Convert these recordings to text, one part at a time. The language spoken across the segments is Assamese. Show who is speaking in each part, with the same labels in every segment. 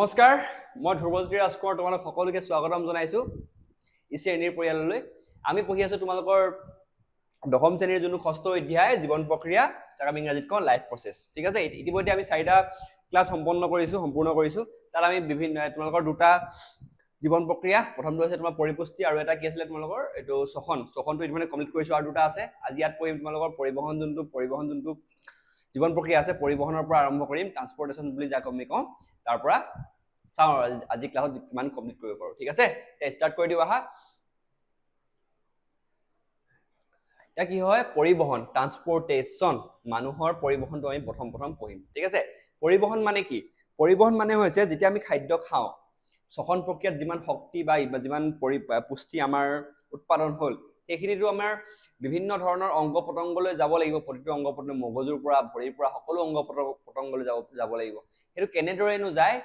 Speaker 1: নমস্কাৰ মই ধ্ৰুৱজ্যোতি ৰাজকুমাৰ তোমালোক সকলোকে স্বাগতম জনাইছো ইশ্ৰেণীৰ পৰিয়াললৈ আমি পঢ়ি আছো তোমালোকৰ দশম শ্ৰেণীৰ যোনটো ষষ্ঠ অধ্যায় জীৱন প্ৰক্ৰিয়া তাক আমি ইংৰাজীত কওঁ লাইফ প্ৰসেস ঠিক আছে ইতিমধ্যে আমি 4টা ক্লাস সম্পূৰ্ণ কৰিছো তাত আমি বিভিন্ন তোমালোকৰ দুটা জীৱন প্ৰক্ৰিয়া প্ৰথমটো আছে তোমাৰ পৰিপুষ্টি আৰু এটা কি আছিল তোমালোকৰ এটো সখনটো ইতিমধ্যে কমপ্লিট কৰিছো আৰু দুটা আছে আজি ইয়াত পঢ়িম তোমালোকৰ পৰিবহন যোনটো জীৱন প্ৰক্ৰিয়া আছে পৰিবহনৰ পৰা আৰম্ভ কৰিম ট্ৰান্সপৰ্টেশন বুলি যাক আমি কওঁ তাৰ পৰা চাও আজি ক্লাছত কিমান কমপ্লিট কৰিব পাৰো ঠিক আছে তে স্টাৰ্ট কৰি দিও আহা এটা কি হয় পৰিবহন ট্ৰান্সপৰ্টেশন মানুহৰ পৰিবহনটো আমি প্ৰথম পঢ়িম ঠিক আছে পৰিবহন মানে কি পৰিবহন মানে হৈছে যেতিয়া আমি খাদ্য খাওঁ সখন প্ৰক্ৰিয়াত যিমান শক্তি বা যিমান পুষ্টি আমাৰ উৎপাদন হ'ল সেইখিনিটো আমাৰ বিভিন্ন ধৰণৰ অংগ পতংগলৈ যাব লাগিব প্ৰতিটো অংগ পতংগ মগজুৰ পৰা ভৰিৰ পৰা সকলো অংগ পতংগলৈ যাব লাগিব হেতু কেনেদৰেনো যায়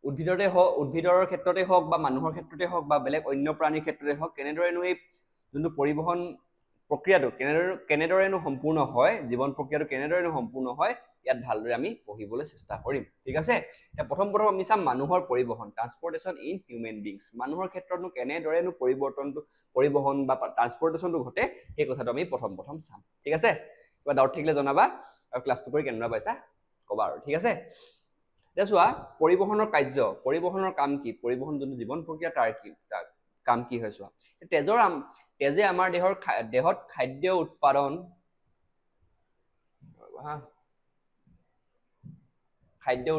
Speaker 1: উদ্ভিদৰ ক্ষেত্ৰতে হওক বা মানুহৰ ক্ষেত্ৰতে হওক বা বেলেগ অন্য প্ৰাণীৰ ক্ষেত্ৰতে হওক কেনেদৰেনো এই যোনটো পৰিবহন প্ৰক্ৰিয়াটো কেনেদৰেনো সম্পূৰ্ণ হয় জীৱন প্ৰক্ৰিয়াটো কেনেদৰেনো সম্পূৰ্ণ হয় ইয়াত ভালদৰে আমি পঢ়িবলৈ চেষ্টা কৰিম ঠিক আছে এতিয়া প্ৰথম আমি চাম মানুহৰ পৰিবহন ট্ৰান্সপৰ্টেশন ইন হিউম্যান বিংস মানুহৰ ক্ষেত্ৰতনো কেনেদৰেনো পৰিবহন বা ট্ৰান্সপৰ্টেশনটো ঘটে সেই কথাটো আমি প্ৰথম চাম ঠিক আছে কিবা ডাউট থাকিলে জনাবা আৰু ক্লাছটো কৰি কেনেদৰে পাইছা কবা আৰু ঠিক আছে দেখুৱা পৰিবহনৰ কাৰ্য পৰিবহনৰ কাম কি পৰিবহন যোনটো জীৱন প্ৰক্ৰিয়া তাৰ কি কাম কি হয় চোৱা তেজে আমাৰ দেহত খাদ্য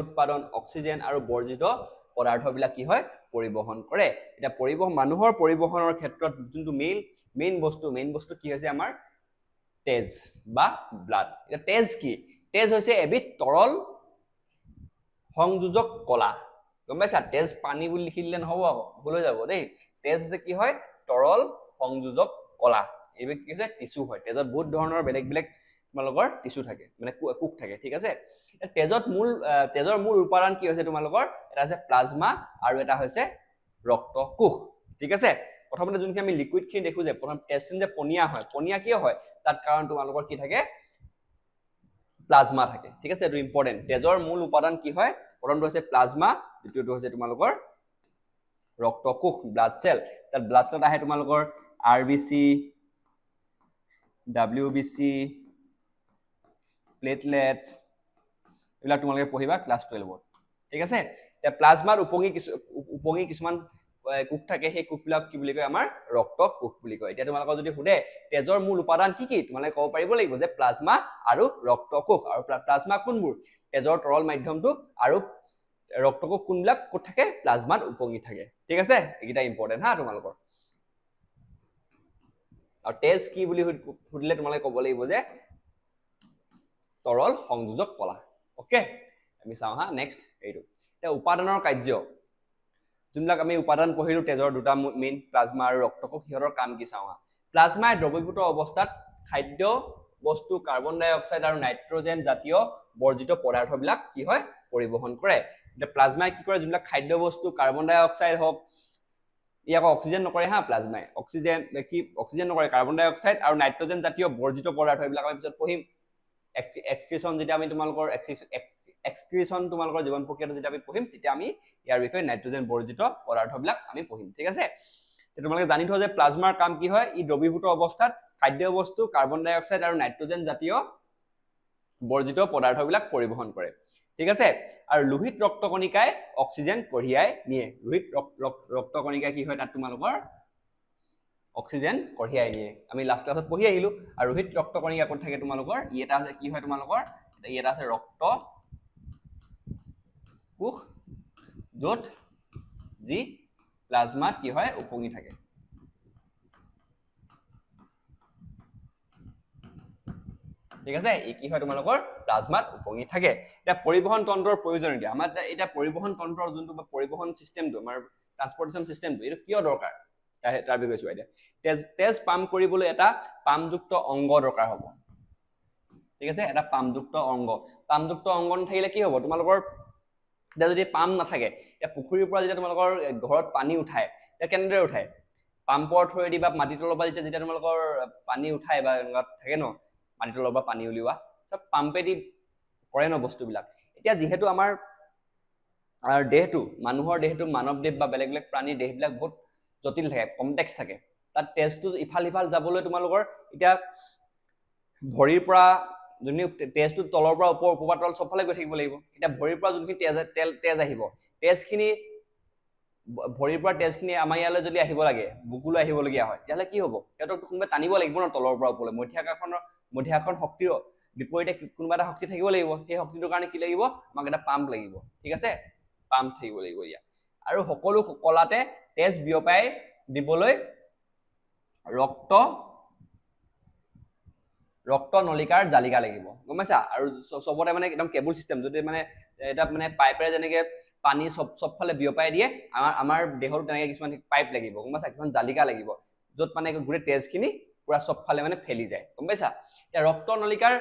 Speaker 1: উৎপাদন অক্সিজেন আৰু বৰ্জিত পদাৰ্থবিলাক কি হয় পৰিবহন কৰে এটা মানুহৰ পৰিবহনৰ ক্ষেত্ৰত যোনটো মেইন বস্তু কি হৈছে আমাৰ তেজ বা ব্লাড এটা তেজ হৈছে এবিধ তৰল সংযোজক কলা গম পাইছা তেজ পানী বুলি লিখিলে নহব ভুল হৈ যাব দেই তেজ হৈছে কি হয় তৰল সংযোজক কলা এইবিলাক কি হৈছে টিস্যু হয় তেজত বহুত ধৰণৰ বেলেগ তোমালোকৰ টিস্যু থাকে মানে কোষ থাকে ঠিক আছে তেজৰ মূল উপাদান কি হৈছে তোমালোকৰ এটা আছে প্লাজমা আৰু এটা হৈছে ৰক্ত কোষ ঠিক আছে প্ৰথমতে যোনখিনি আমি লিকুইড খিনি দেখো যে প্ৰথম তেজখিনি যে পনিয়া কিয় হয় তাত কাৰণ তোমালোকৰ কি থাকে প্লাজমা থাকে ঠিক আছে এটো ইম্পৰ্টেন্ট তেজৰ মূল উপাদান কি হয় প্ৰথমটো হৈছে প্লাজমা দ্বিতীয়টো হৈছে তোমালোকৰ ৰক্ত কোষ ব্লাড সেল তাত ব্লাড সেল আহে তোমালোকৰ আৰবিসি ডব্লিউবিসি প্লেটলেটস এলা তোমালোকে পঢ়িবা ক্লাস 12 ঠিক আছে তে প্লাজমাৰ উপঙি কিছুমান কোষ থাকে সেই কোষবিলাক কি বুলি কয় আমাৰ ৰক্ত কোষ বুলি কয় এতিয়া তোমালোকক যদি সুধে তেজৰ মূল উপাদান কি তোমালোকে ক'ব পাৰিব লাগিব যে প্লাজমা আৰু ৰক্ত কোষ আৰু প্লাজমা কোনবোৰ তেজৰ তৰল মাধ্যমটো আৰু ৰক্ত কোষ কোনবিলাক ক'ত থাকে প্লাজমাত উপঙি থাকে ঠিক আছে এইটা ইম্পৰ্টেন্ট হা তোমালোকৰ আৰু তেজ কি বুলি সুধিলে তোমালোকে ক'ব লাগিব যে তৰল সংযোজক কলা ওকে আমি চাও হা নেক্সট এইটো এটা উপাদানৰ কাৰ্য যোনবিলাক আমি উপাদান পঢ়িলো তেজৰ দুটা মেইন প্লাজমা আৰু ৰক্ত কোষ হিৰৰ কাম কি চাও হা প্লাজমাই দ্ৰৱীভূত অৱস্থাত খাদ্য বস্তু কাৰ্বন ডাই অক্সাইড আৰু নাইট্ৰজেন জাতীয় বৰ্জিত পদাৰ্থবিলাক কি হয় পৰিবহন কৰে এটা প্লাজমাই কি কৰে যোনবিলাক খাদ্য বস্তু কাৰ্বন ডাই অক্সাইড হওক ইয়াক অক্সিজেন নকৰে হা প্লাজমাই অক্সিজেন নকৰে কাৰ্বন ডাই অক্সাইড আৰু নাইট্ৰজেন জাতীয় বৰ্জিত পদাৰ্থ এইবিলাক আমি পিছত পঢ়িম এক্সক্ৰিশন যেতিয়া আমি তোমালোকৰ এক্সক্ৰিশন তোমালোকৰ জীৱন প্ৰক্ৰিয়াটো যেতিয়া আমি পঢ়িম তেতিয়া আমি ইয়াৰ বিষয়ে নাইট্ৰজেন বৰ্জিত পদাৰ্থবিলাক আমি পঢ়িম ঠিক আছে তোমালোকে জানি থোৱা যে প্লাজমাৰ কাম কি হয় ই দ্ৰৱীভূত অৱস্থাত খাদ্য বস্তু কাৰ্বন ডাই অক্সাইড আৰু নাইট্ৰজেন জাতীয় বৰ্জিত পদাৰ্থবিলাক পৰিবহন কৰে ঠিক আছে আৰু লোহিত ৰক্তকণিকাই অক্সিজেন কঢ়িয়াই নিয়ে লোহিত ৰক্তকণিকাই কি হয় তাত তোমালোকৰ অক্সিজেন কঢ়িয়াই নিয়ে আমি লাষ্ট ক্লাছত পঢ়ি আহিলো আৰু লোহিত ৰক্তকণিকা কোন থাকে তোমালোকৰ ই এটা আছে কি হয় তোমালোকৰ ই এটা আছে ৰক্ত কোষ য'ত যি প্লাজমাত কি হয় উপঙি থাকে ঠিক আছে ই কি হয় তোমালোকৰ প্লাজমাত উপঙি থাকে এটা পৰিবহন তন্ত্ৰৰ প্ৰয়োজনীয়তা আমাৰ এটা পৰিবহন তন্ত্ৰৰ যোনটো পৰিবহন সিস্টেমটো আমাৰ ট্ৰান্সপৰ্টেশন সিস্টেমটো এটো কিয় দৰকাৰ তাৰ বিষয়ে চোৱা এতিয়া তেজ পাম্প কৰিবলৈ এটা পাম্পযুক্ত অংগ দৰকাৰ হ'ব ঠিক আছে এটা পাম্পযুক্ত অংগ নাথাকিলে কি হ'ব তোমালোকৰ যদি পাম্প নাথাকে এতিয়া পুখুৰীৰ পৰা যেতিয়া তোমালোকৰ ঘৰত পানী উঠায় তেতিয়া কেনেদৰে উঠায় পাম্পৰ থ্ৰুৱেদি বা মাটি তলৰ পৰা যেতিয়া তোমালোকৰ পানী উঠায় বা থাকে ন মাটি তলৰ পৰা পানী উলিওৱা সব পাম্পেদি কৰে ন বস্তুবিলাক এতিয়া যিহেতু আমাৰ আৰু দেহটো মানুহৰ দেহটো মানৱ দেহ বা বেলেগ বেলেগ প্ৰাণীৰ দেহবিলাক বহুত জটিল থাকে কমপ্লেক্স থাকে তাত তেজটো ইফাল সিফাল যাবলৈ তোমালোকৰ এতিয়া ভৰিৰ পৰা যোনখিনি তেজটো তলৰ পৰা ওপৰ পৰা তল চবফালে গৈ থাকিব লাগিব এতিয়া ভৰিৰ পৰা যোনখিনি তেজ আহিব তেজখিনি ভৰিৰ পৰা তেজখিনি আমাৰ ইয়ালৈ যদি আহিব লাগে বুকুলৈ আহিবলগীয়া হয় তেতিয়াহ'লে কি হ'ব সিহঁতক কোনোবাই টানিব লাগিব ন তলৰ পৰা ওপৰলৈ মধ্যাকৰ্ষণ শক্তিৰ বিপৰীতে কোনোবা এটা শক্তি থাকিব লাগিব সেই শক্তিটোৰ কাৰণে কি লাগিব আমাক এটা পাম্প লাগিব ঠিক আছে পাম্প থাকিব লাগিব ইয়াত আৰু সকলো কলাতে তেজ বিয়পাই দিবলৈ ৰক্ত নলিকাৰ জালিকা লাগিব গম পাইছা আৰু সবতে মানে একদম কেবল সিস্টেম যদি মানে এটা মানে পাইপেৰে যেনেকে পানী সবফালে বিয়পাই দিয়ে আমাৰ দেহৰ তেনেকে কিছুমান পাইপ লাগিব গম পাইছা কিছুমান জালিকা লাগিব য'ত মানে গোটেই তেজখিনি পুৰা সবফালে মানে ফেলি যায় গম পাইছা এতিয়া ৰক্ত নলিকাৰ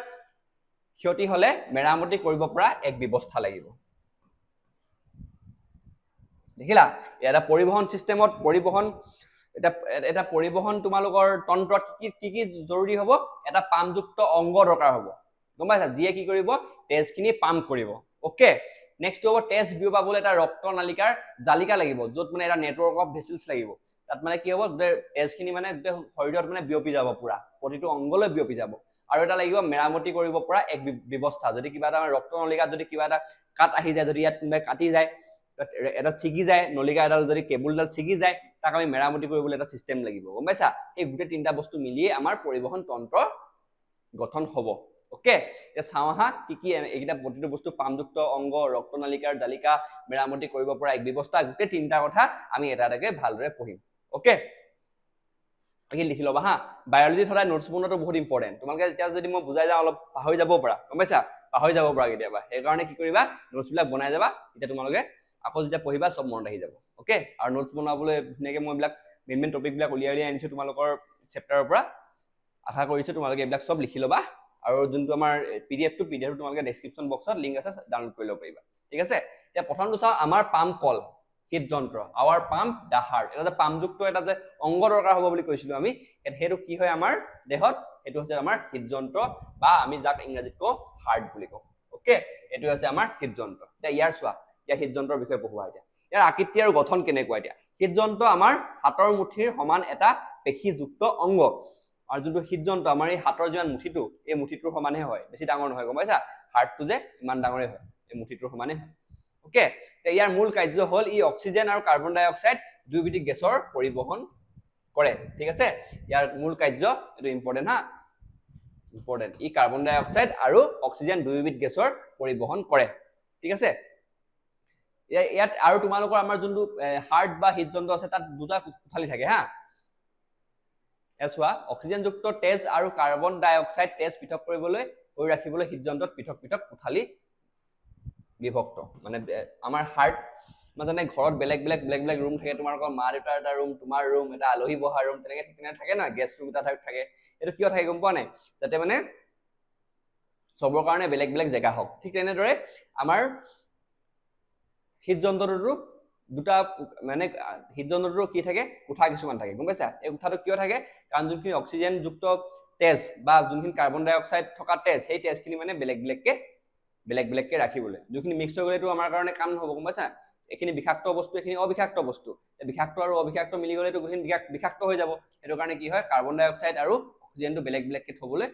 Speaker 1: ক্ষতি হলে মেৰামতি কৰিব পৰা এক ব্যৱস্থা লাগিব দেখিলা এটা পৰিবহন সিস্টেমত এটা পৰিবহন তোমালোকৰ তন্ত্ৰত কি জৰুৰী হ'ব এটা পাম্পযুক্ত অংগ দৰকাৰ হ'ব গম পাইছা যিয়ে কি কৰিব তেজখিনি পাম্প কৰিব ওকে নেক্সট হ'ব তেজ বিয়পাবলৈ এটা ৰক্ত নালিকাৰ জালিকা লাগিব য'ত মানে এটা নেটৱৰ্ক অফ ভেসেলছ লাগিব তাত মানে কি হ'ব তেজখিনি মানে শৰীৰত মানে বিয়পি যাব পুৰা প্ৰতিটো অংগলৈ বিয়পি যাব আৰু এটা লাগিব মেৰামতি কৰিব পৰা এক ব্যৱস্থা যদি কিবা এটা ৰক্ত নলিকাত যদি কিবা এটা কাট আহি যায় যদি ইয়াত কোনোবাই কাটি যায় এটা ছিগি যায় নলিকা এডাল যদি কেবুলডাল ছিগি যায় তাক আমি মেৰামতি কৰিবলৈ এটা সিস্টেম লাগিব গম পাইছা এই গোটেই তিনিটা বস্তু মিলিয়ে আমাৰ পৰিবহন তন্ত্ৰ গঠন হ'ব ওকে এতিয়া চাওঁ হা কি এইকেইটা প্ৰতিটো বস্তু পাম্পযুক্ত অংগ ৰক্ত নালিকাৰ জালিকা মেৰামতি কৰিব পৰা এক ব্যৱস্থা গোটেই তিনিটা কথা আমি এটা এটাকে ভালদৰে পঢ়িম ওকে কি লিখি ল'বা হা বায়'লজি সদায় নোটছ বনোৱাটো বহুত ইম্পৰ্টেণ্ট তোমালোকে যেতিয়া যদি মই বুজাই যাওঁ অলপ পাহৰি যাব পৰা গম পাইছা পাহৰি যাব পৰা কেতিয়াবা সেইকাৰণে কি কৰিবা নোটছবিলাক বনাই যাবা এতিয়া তোমালোকে আকৌ যেতিয়া পঢ়িবা সব মনত আহি যাব ওকে আৰু নোটছ বনাবলৈ ধুনীয়াকৈ মই এইবিলাক মেইন টপিকবিলাক উলিয়াই আনিছোঁ তোমালোকৰ চেপ্টাৰৰ পৰা আশা কৰিছোঁ তোমালোকে এইবিলাক সব লিখি ল'বা আৰু যোনটো আমাৰ পিডিএফটো তোমালোকে ডেছক্ৰিপশ্যন বক্সত লিংক আছে ডাউনলোড কৰি ল'ব পাৰিবা ঠিক আছে এতিয়া প্ৰথমটো চাওঁ আমাৰ পাম্প কল হৃদযন্ত্ৰ আৱাৰ পাম্প দা হাৰ্ট এটা যে পাম্পযুক্ত এটা যে অংগ দৰকাৰ হ'ব বুলি কৈছিলোঁ আমি সেইটো কি হয় আমাৰ দেহত সেইটো হৈছে আমাৰ হৃদযন্ত্ৰ বা আমি যাক ইংৰাজীত কওঁ হাৰ্ট বুলি কওঁ ওকে এইটো হৈছে আমাৰ হৃদযন্ত্ৰ এতিয়া ইয়াৰ চোৱা এতিয়া হৃদযন্ত্ৰৰ বিষয়ে পঢ়োৱা এতিয়া ইয়াৰ আকৃতি আৰু গঠন কেনেকুৱা এতিয়া হৃদযন্ত্ৰ আমাৰ হাতৰ মুঠিৰ সমান এটা পেশীযুক্ত অংগ আৰু যোনটো হৃদযন্ত্ৰ আমাৰ এই হাতৰ যিমান মুঠিটো এই মুঠিটোৰ সমানহে হয় বেছি ডাঙৰ নহয় গম পাইছা হাৰ্টটো যে ইমান ডাঙৰে হয় এই মুঠিটোৰ সমানে হয় ওকে ইয়াৰ মূল কাৰ্য হ'ল ই অক্সিজেন আৰু কাৰ্বন ডাই অক্সাইড দুয়োবিধ গেছৰ পৰিবহন কৰে ঠিক আছে ইয়াৰ মূল কাৰ্য এইটো ইম্পৰ্টেণ্ট হা ইম্পৰ্টেণ্ট ই কাৰ্বন ডাই অক্সাইড আৰু অক্সিজেন দুয়োবিধ গেছৰ পৰিবহন কৰে ঠিক আছে ইয়াত আৰু তোমালোকৰ আমাৰ যোনটো হাৰ্ট বা হৃদযন্ত্ৰ আছে তাত দুটা কোঠালি থাকে হা চোৱা অক্সিজেনযুক্ত তেজ আৰু কাৰ্বন ডাই অক্সাইড তেজ পৃথক কৰিবলৈ কৰি ৰাখিবলৈ হৃদযন্ত্ৰত পৃথক পৃথক কোঠালি বিভক্ত মানে আমাৰ হাৰ্ট মানে ঘৰত বেলেগ বেলেগ ৰুম থাকে তোমালোকৰ মা দেউতাৰ এটা ৰুম তোমাৰ ৰুম এটা আলহী বহা ৰুম তেনেকে থাকে না গেষ্ট ৰুম এটা থাকে এইটো কিয় থাকে গম পোৱা নাই যাতে মানে সবৰ কাৰণে বেলেগ বেলেগ জেগা হওক ঠিক তেনেদৰে আমাৰ হৃদযন্ত্ৰটো দুটা মানে হৃদযন্ত্ৰটো কি থাকে কোঠা কিছুমান থাকে গম পাইছা এই কোঠাটো কিয় থাকে কাৰণ যোনখিনি অক্সিজেনযুক্ত তেজ বা যোনখিনি কাৰ্বন ডাই অক্সাইড থকা তেজ সেই তেজখিনি মানে বেলেগ বেলেগকে ৰাখিবলৈ যোনখিনি মিক্স হৈ গ'লেতো আমাৰ কাৰণে কাম নহ'ব গম পাইছা এইখিনি বিষাক্ত বস্তু এইখিনি অবিষাক্ত বস্তু বিষাক্ত আৰু অবিষাক্ত মিলি গ'লেতো গোটেইখিনি বিষাক্ত হৈ যাব সেইটো কাৰণে কি হয় কাৰ্বন ডাই অক্সাইড আৰু অক্সিজেনটো বেলেগকে থবলৈ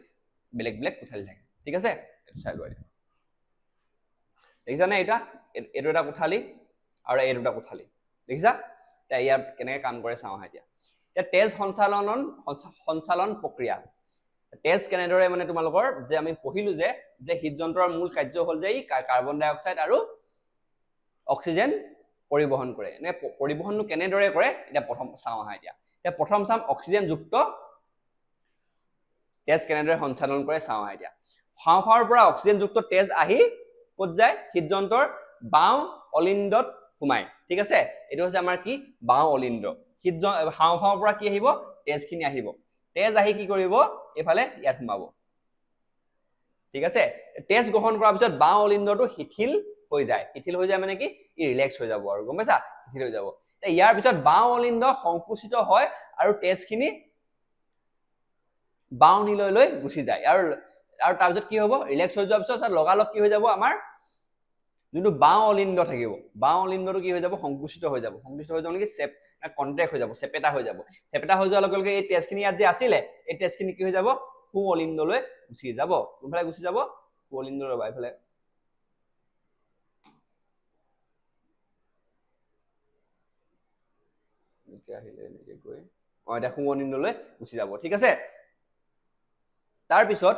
Speaker 1: বেলেগ কোঠালি থাকে ঠিক আছে এইটো চাই লোৱা দেখিছানে এইটো এটা কোঠালি আৰু এই দুটা কোঠালি দেখিছা এতিয়া ইয়াত কেনেকৈ কাম কৰে চাওঁ এতিয়া তেজ সঞ্চালন প্ৰক্ৰিয়া তেজ কেনেদৰে মানে তোমালোকৰ যে আমি পঢ়িলো যে হৃদযন্ত্ৰৰ মূল কাৰ্য হ'ল যে কাৰ্বন ডাই অক্সাইড আৰু অক্সিজেন পৰিবহন কৰে এনে পৰিবহনটো কেনেদৰে কৰে এতিয়া প্ৰথম চাওঁ এতিয়া প্ৰথম চাম অক্সিজেনযুক্ত তেজ কেনেদৰে সঞ্চালন কৰে চাওঁ এতিয়া হাওঁফাওঁৰ পৰা অক্সিজেনযুক্ত তেজ আহি ক'ত যায় হৃদযন্ত্ৰৰ বাওঁ অলিন্দত সোমায় ঠিক আছে এইটো হৈছে আমাৰ কি বাওঁ অলিন্দ হাওঁফাওঁৰ পৰা কি আহিব তেজখিনি আহিব তেজ আহি কি কৰিব এইফালে ইয়াত সোমাব ঠিক আছে তেজ গ্ৰহণ কৰাৰ পিছত বাওঁ অলিন্দটো শিথিল হৈ যায় মানে কি ই ৰিলেক্স হৈ যাব আৰু গম পাইছা শিথিল হৈ যাব ইয়াৰ পিছত বাওঁ অলিন্দ সংকুচিত হয় আৰু তেজখিনি বাওঁ নীললৈ গুচি যায় আৰু তাৰপিছত কি হ'ব ৰিলেক্স হৈ যোৱাৰ পিছত লগালগ কি হৈ যাব আমাৰ যোনটো বাওঁ অলিন্দ থাকিব বাওঁ অলিন্দটো কি হৈ যাব সংকুচিত হৈ যাব নেকি কন্ট্ৰেক্ট হৈ যাব চেপেটা হৈ যোৱাৰ লগে লগে এই তেজখিনি ইয়াত যে আছিলে এই তেজখিনি কি হৈ যাব সু অলিন্দলৈ গুচি যাব কোনফালে গুচি যাব সু অলিন্দৰ বাইফালে আহিলে এনেকে গৈ এটা সু অলিন্দলৈ গুচি যাব ঠিক আছে তাৰ পিছত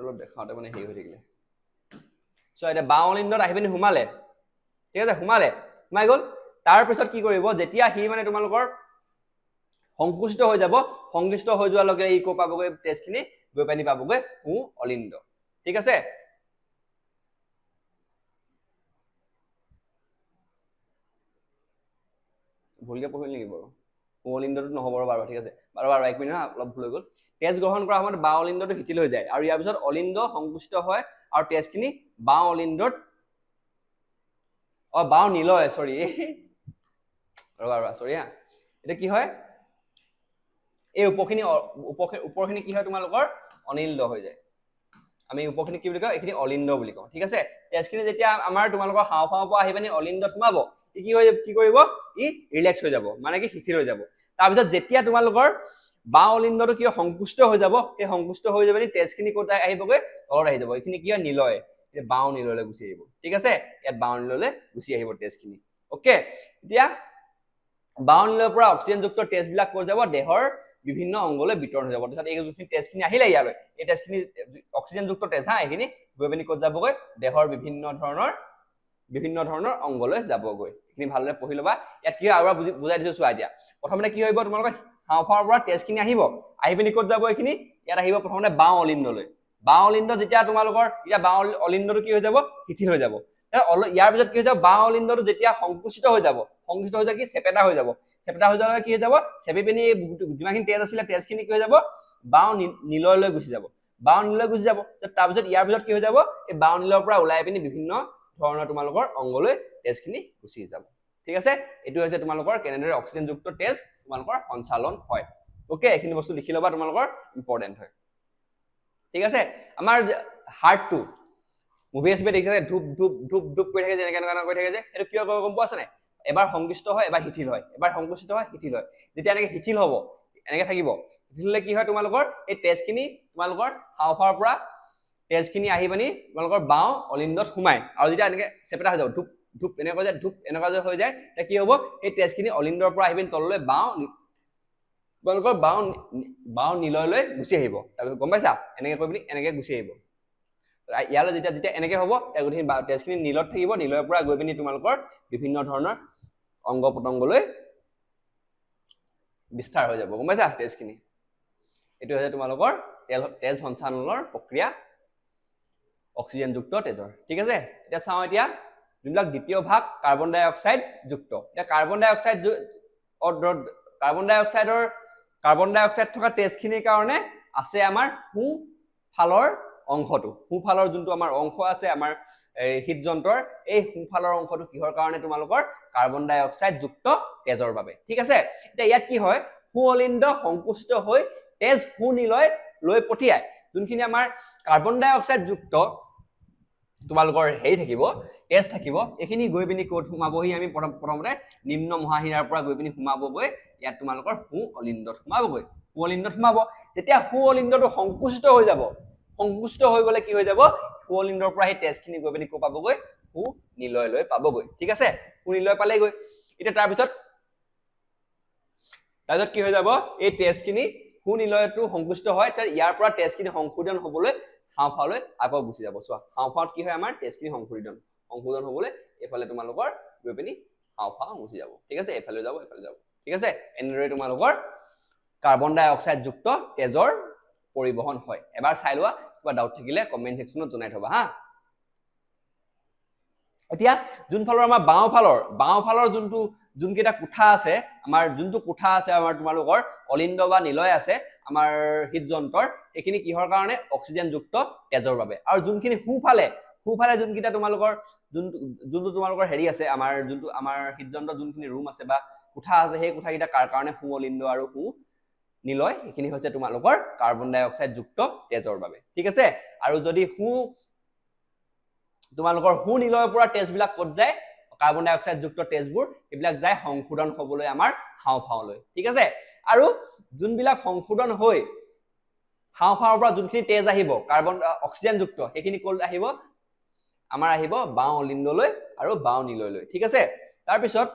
Speaker 1: অলপ দেখাওঁতে মানে হেৰি হৈ থাকিলে সো এটা বাওঁ অলিন্দত আহি পিনি সোমালে ঠিক আছে সোমাই গ'ল তাৰপিছত কি কৰিব যেতিয়া সি মানে তোমালোকৰ সংকুচিত হৈ যাব সংকুচিত হৈ যোৱাৰ লগে ই ক' পাবগৈ তেজখিনি গৈ পানি পাবগৈ সু অলিন্দ ঠিক আছে ভুলকে পঢ়িল নেকি বাৰু সু অলিন্দটো নহ'ব বাৰু ঠিক আছে বাৰু 1 মিনিট অলপ ভুল হৈ গ'ল তেজ গ্ৰহণ কৰা সময়ত বাওঁ অলিন্দটো শিথিল হৈ যায় আৰু ইয়াৰ পিছত অলিন্দ সংকুচিত হয় আৰু তেজখিনি বাওঁ অলিন্দত বাওঁ নিলয় সৰি হা এটা কি হয় এই উপৰখিনি কি হয় তোমালোকৰ অনিন্দ হৈ যায় আমি উপৰখিনি কি বুলি কওঁ এইখিনি অলিন্দ বুলি কওঁ ঠিক আছে তেজখিনি যেতিয়া আমাৰ তোমালোকৰ হাওঁফাওঁৰ পৰা আহি পিনি অলিন্দত সোমাব কি কৰিব ই ৰিলেক্স হৈ যাব মানে কি শিথিল হৈ যাব তাৰপিছত যেতিয়া তোমালোকৰ বাওঁ অলিন্দটো কি সংকুচিত হৈ যাব সেই সংকুচিত হৈ যাবনি তেজখিনি ক'ত আহিবগৈ তলত আহি যাব এইখিনি কি হয় নিলয় বাওঁ নিলয়লৈ গুচি আহিব ঠিক আছে ইয়াত বাওঁ নিলয়লৈ গুচি আহিব তেজখিনি ওকে এতিয়া বাওঁ নিলয়ৰ পৰা অক্সিজেনযুক্ত তেজবিলাক ক'ত যাব দেহৰ বিভিন্ন অংগলৈ বিতৰণ হৈ যাব তাৰপিছত এই যোনখিনি তেজখিনি আহিলে ইয়ালৈ এই তেজখিনি অক্সিজেনযুক্ত তেজ এইখিনি গৈ পিনি ক'ত যাবগৈ দেহৰ বিভিন্ন ধৰণৰ অংগলৈ যাবগৈ এইখিনি ভালদৰে পঢ়ি ল'বা ইয়াত কি হয় আৰু বুজাই দিছো চোৱা এতিয়া প্ৰথমতে কি হ'ব তোমালোকৰ হাওঁফাওঁৰ পৰা তেজখিনি আহি পিনি ক'ত যাব এইখিনি ইয়াত আহিব প্ৰথমতে বাওঁ অলিন্দলৈ বাওঁ অলিন্দ যেতিয়া তোমালোকৰ এতিয়া বাওঁ অলিন্দটো কি হৈ যাব শিথিল হৈ যাব ইয়াৰ পিছত কি হৈ যাব বাওঁ অলিন্দটো যেতিয়া সংকুচিত হৈ যাব কি চেপেটা হৈ যাব কি হৈ যাব চেপি পিনি যিমানখিনি তেজ আছিলে তেজখিনি কি হৈ যাব বাওঁ নিলয়লৈ গুচি যাব তাৰপিছত ইয়াৰ পিছত কি হৈ যাব এই বাওঁ নিলয়ৰ পৰা ওলাই পিনি বিভিন্ন ধৰণৰ তোমালোকৰ অংগলৈ তেজখিনি গুচি যাব ঠিক আছে এইটো হৈছে তোমালোকৰ কেনেদৰে অক্সিজেনযুক্ত তেজ তোমালোকৰ সঞ্চালন হয় ওকে এইখিনি বস্তু লিখি ল'বা তোমালোকৰ ইম্পৰ্টেন্ট হয় ঠিক আছে আমাৰ হাৰ্টটো মুভি এছবে দেখিছে ধুপ ধুপ ধুপ ধুপ কৰি থাকে যেনেকৈ কৰি থাকে যে সেইটো কিয় গম পোৱা আছে নাই এবাৰ সংকুচিত হয় এবাৰ শিথিল হয় এবাৰ সংকুচিত হয় শিথিল হয় যেতিয়া এনেকৈ শিথিল হ'ব এনেকৈ থাকিব শিথিল হ'লে কি হয় তোমালোকৰ এই তেজখিনি তোমালোকৰ হাওঁফাওঁৰ পৰা তেজখিনি আহি পিনি তোমালোকৰ বাওঁ অলিন্দত সোমায় আৰু যেতিয়া এনেকৈ চেপেটা হৈ যাব ধুপ ধুপ এনেকৈ যে ধুপ এনেকুৱা যে হৈ যায় তেতিয়া কি হ'ব এই তেজখিনি অলিন্দৰ পৰা আহি পিনি তললৈ তোমালোকৰ বাওঁ নিলয়লৈ গুচি আহিব তাৰপিছত গম পাইছা এনেকৈ কৰি পিনি এনেকৈ গুচি আহিব ইয়ালৈ যেতিয়া এনেকৈ হ'ব গোটেইখিনি তেজখিনি নীলত থাকিব নিলয়ৰ পৰা গৈ পিনি তোমালোকৰ বিভিন্ন ধৰণৰ অংগ পতংগলৈ বিস্তাৰ হৈ যাব গম পাইছা তেজখিনি এইটো হৈছে তোমালোকৰ তেজ সঞ্চালনৰ প্ৰক্ৰিয়া অক্সিজেনযুক্ত তেজৰ ঠিক আছে এতিয়া চাওঁ এতিয়া যোনবিলাক দ্বিতীয় ভাগ কাৰ্বন ডাই অক্সাইড যুক্ত এতিয়া কাৰ্বন ডাই অক্সাইড থকা তেজখিনিৰ কাৰণে আছে আমাৰ সোঁফালৰ অংশটো সোঁফালৰ যোনটো আমাৰ অংশ আছে আমাৰ হৃদযন্ত্ৰৰ এই সোঁফালৰ অংশটো কিহৰ কাৰণে তোমালোকৰ কাৰ্বন ডাই অক্সাইড যুক্ত তেজৰ বাবে ঠিক আছে এতিয়া ইয়াত কি হয় সু অলিন্দ সংকুচিত হৈ তেজ সু নিলয় লৈ পঠিয়ায় যোনখিনি আমাৰ কাৰ্বন ডাই অক্সাইড যুক্ত তোমালোকৰ হেৰি থাকিব তেজ থাকিব এইখিনি গৈ পিনি ক'ত সোমাবহি আমি প্ৰথমতে নিম্ন মহাশিৰাৰ পৰা গৈ পিনি সোমাবগৈ ইয়াত তোমালোকৰ সু অলিন্দত সোমাব যেতিয়া সু অলিন্দটো সংকুচিত হৈ যাব সংকুচিত হৈ গ'লে কি হৈ যাব সু অলিন্দৰ পৰা সেই তেজখিনি গৈ পিনি ক'ত পাবগৈ সু নিলয়লৈ পাবগৈ ঠিক আছে সু নিলয় পালেগৈ এতিয়া তাৰপিছত কি হৈ যাব এই তেজখিনি সু নিলয়টো সংকুচিত হয় ইয়াৰ পৰা তেজখিনি সংশোধন হ'বলৈ হাওঁফাওঁলৈ আকৌ গুচি যাব চোৱা হাওঁফাওঁত কি হয় আমাৰ তেজখিনি সংশোধন হ'বলৈ এইফালে তোমালোকৰ গৈ পিনি হাওঁফাওঁ গুচি যাব ঠিক আছে এইফালে যাব ঠিক আছে এনেদৰে তোমালোকৰ কাৰ্বন ডাই অক্সাইড যুক্ত তেজৰ পৰিবহন হয় এবাৰ চাই লোৱা কিবা ডাউট থাকিলে কমেন্ট সেকশনত জনাই থবা হা এতিয়া যোনফালৰ আমাৰ বাওঁফালৰ যোনকেইটা কোঠা আছে আমাৰ যোনটো কোঠা আছে আমাৰ তোমালোকৰ অলিন্দ বা নিলয় আছে আমাৰ হৃদযন্ত্ৰৰ এইখিনি কিহৰ কাৰণে অক্সিজেনযুক্ত তেজৰ বাবে আৰু যোনখিনি সোঁফালে যোনকেইটা তোমালোকৰ যোনটো তোমালোকৰ হেৰি আছে আমাৰ যোনটো আমাৰ হৃদযন্ত্ৰৰ যোনখিনি ৰুম আছে বা কোঠা আছে সেই কোঠাকেইটা কাৰ কাৰণে সু অলিন্দ আৰু সু নিলয় এইখিনি হৈছে তোমালোকৰ কাৰ্বন ডাই অক্সাইড যুক্ত তেজৰ বাবে ঠিক আছে আৰু যদি তোমালোকৰ সু নিলয়ৰ পৰা তেজবিলাক ক'ত যায় কাৰ্বন ডাই অক্সাইড যুক্ত তেজবোৰ এইবিলাক যায় সংশোধন হ'বলৈ আমাৰ হাওঁফাওঁলৈ ঠিক আছে আৰু যোনবিলাক সংশোধন হৈ হাওঁফাওঁৰ পৰা যোনখিনি তেজ আহিব কাৰ্বন অক্সিজেন যুক্ত সেইখিনি ক'ত আহিব আমাৰ আহিব বাওঁ অলিন্দলৈ আৰু বাওঁ নিলয়লৈ ঠিক আছে তাৰপিছত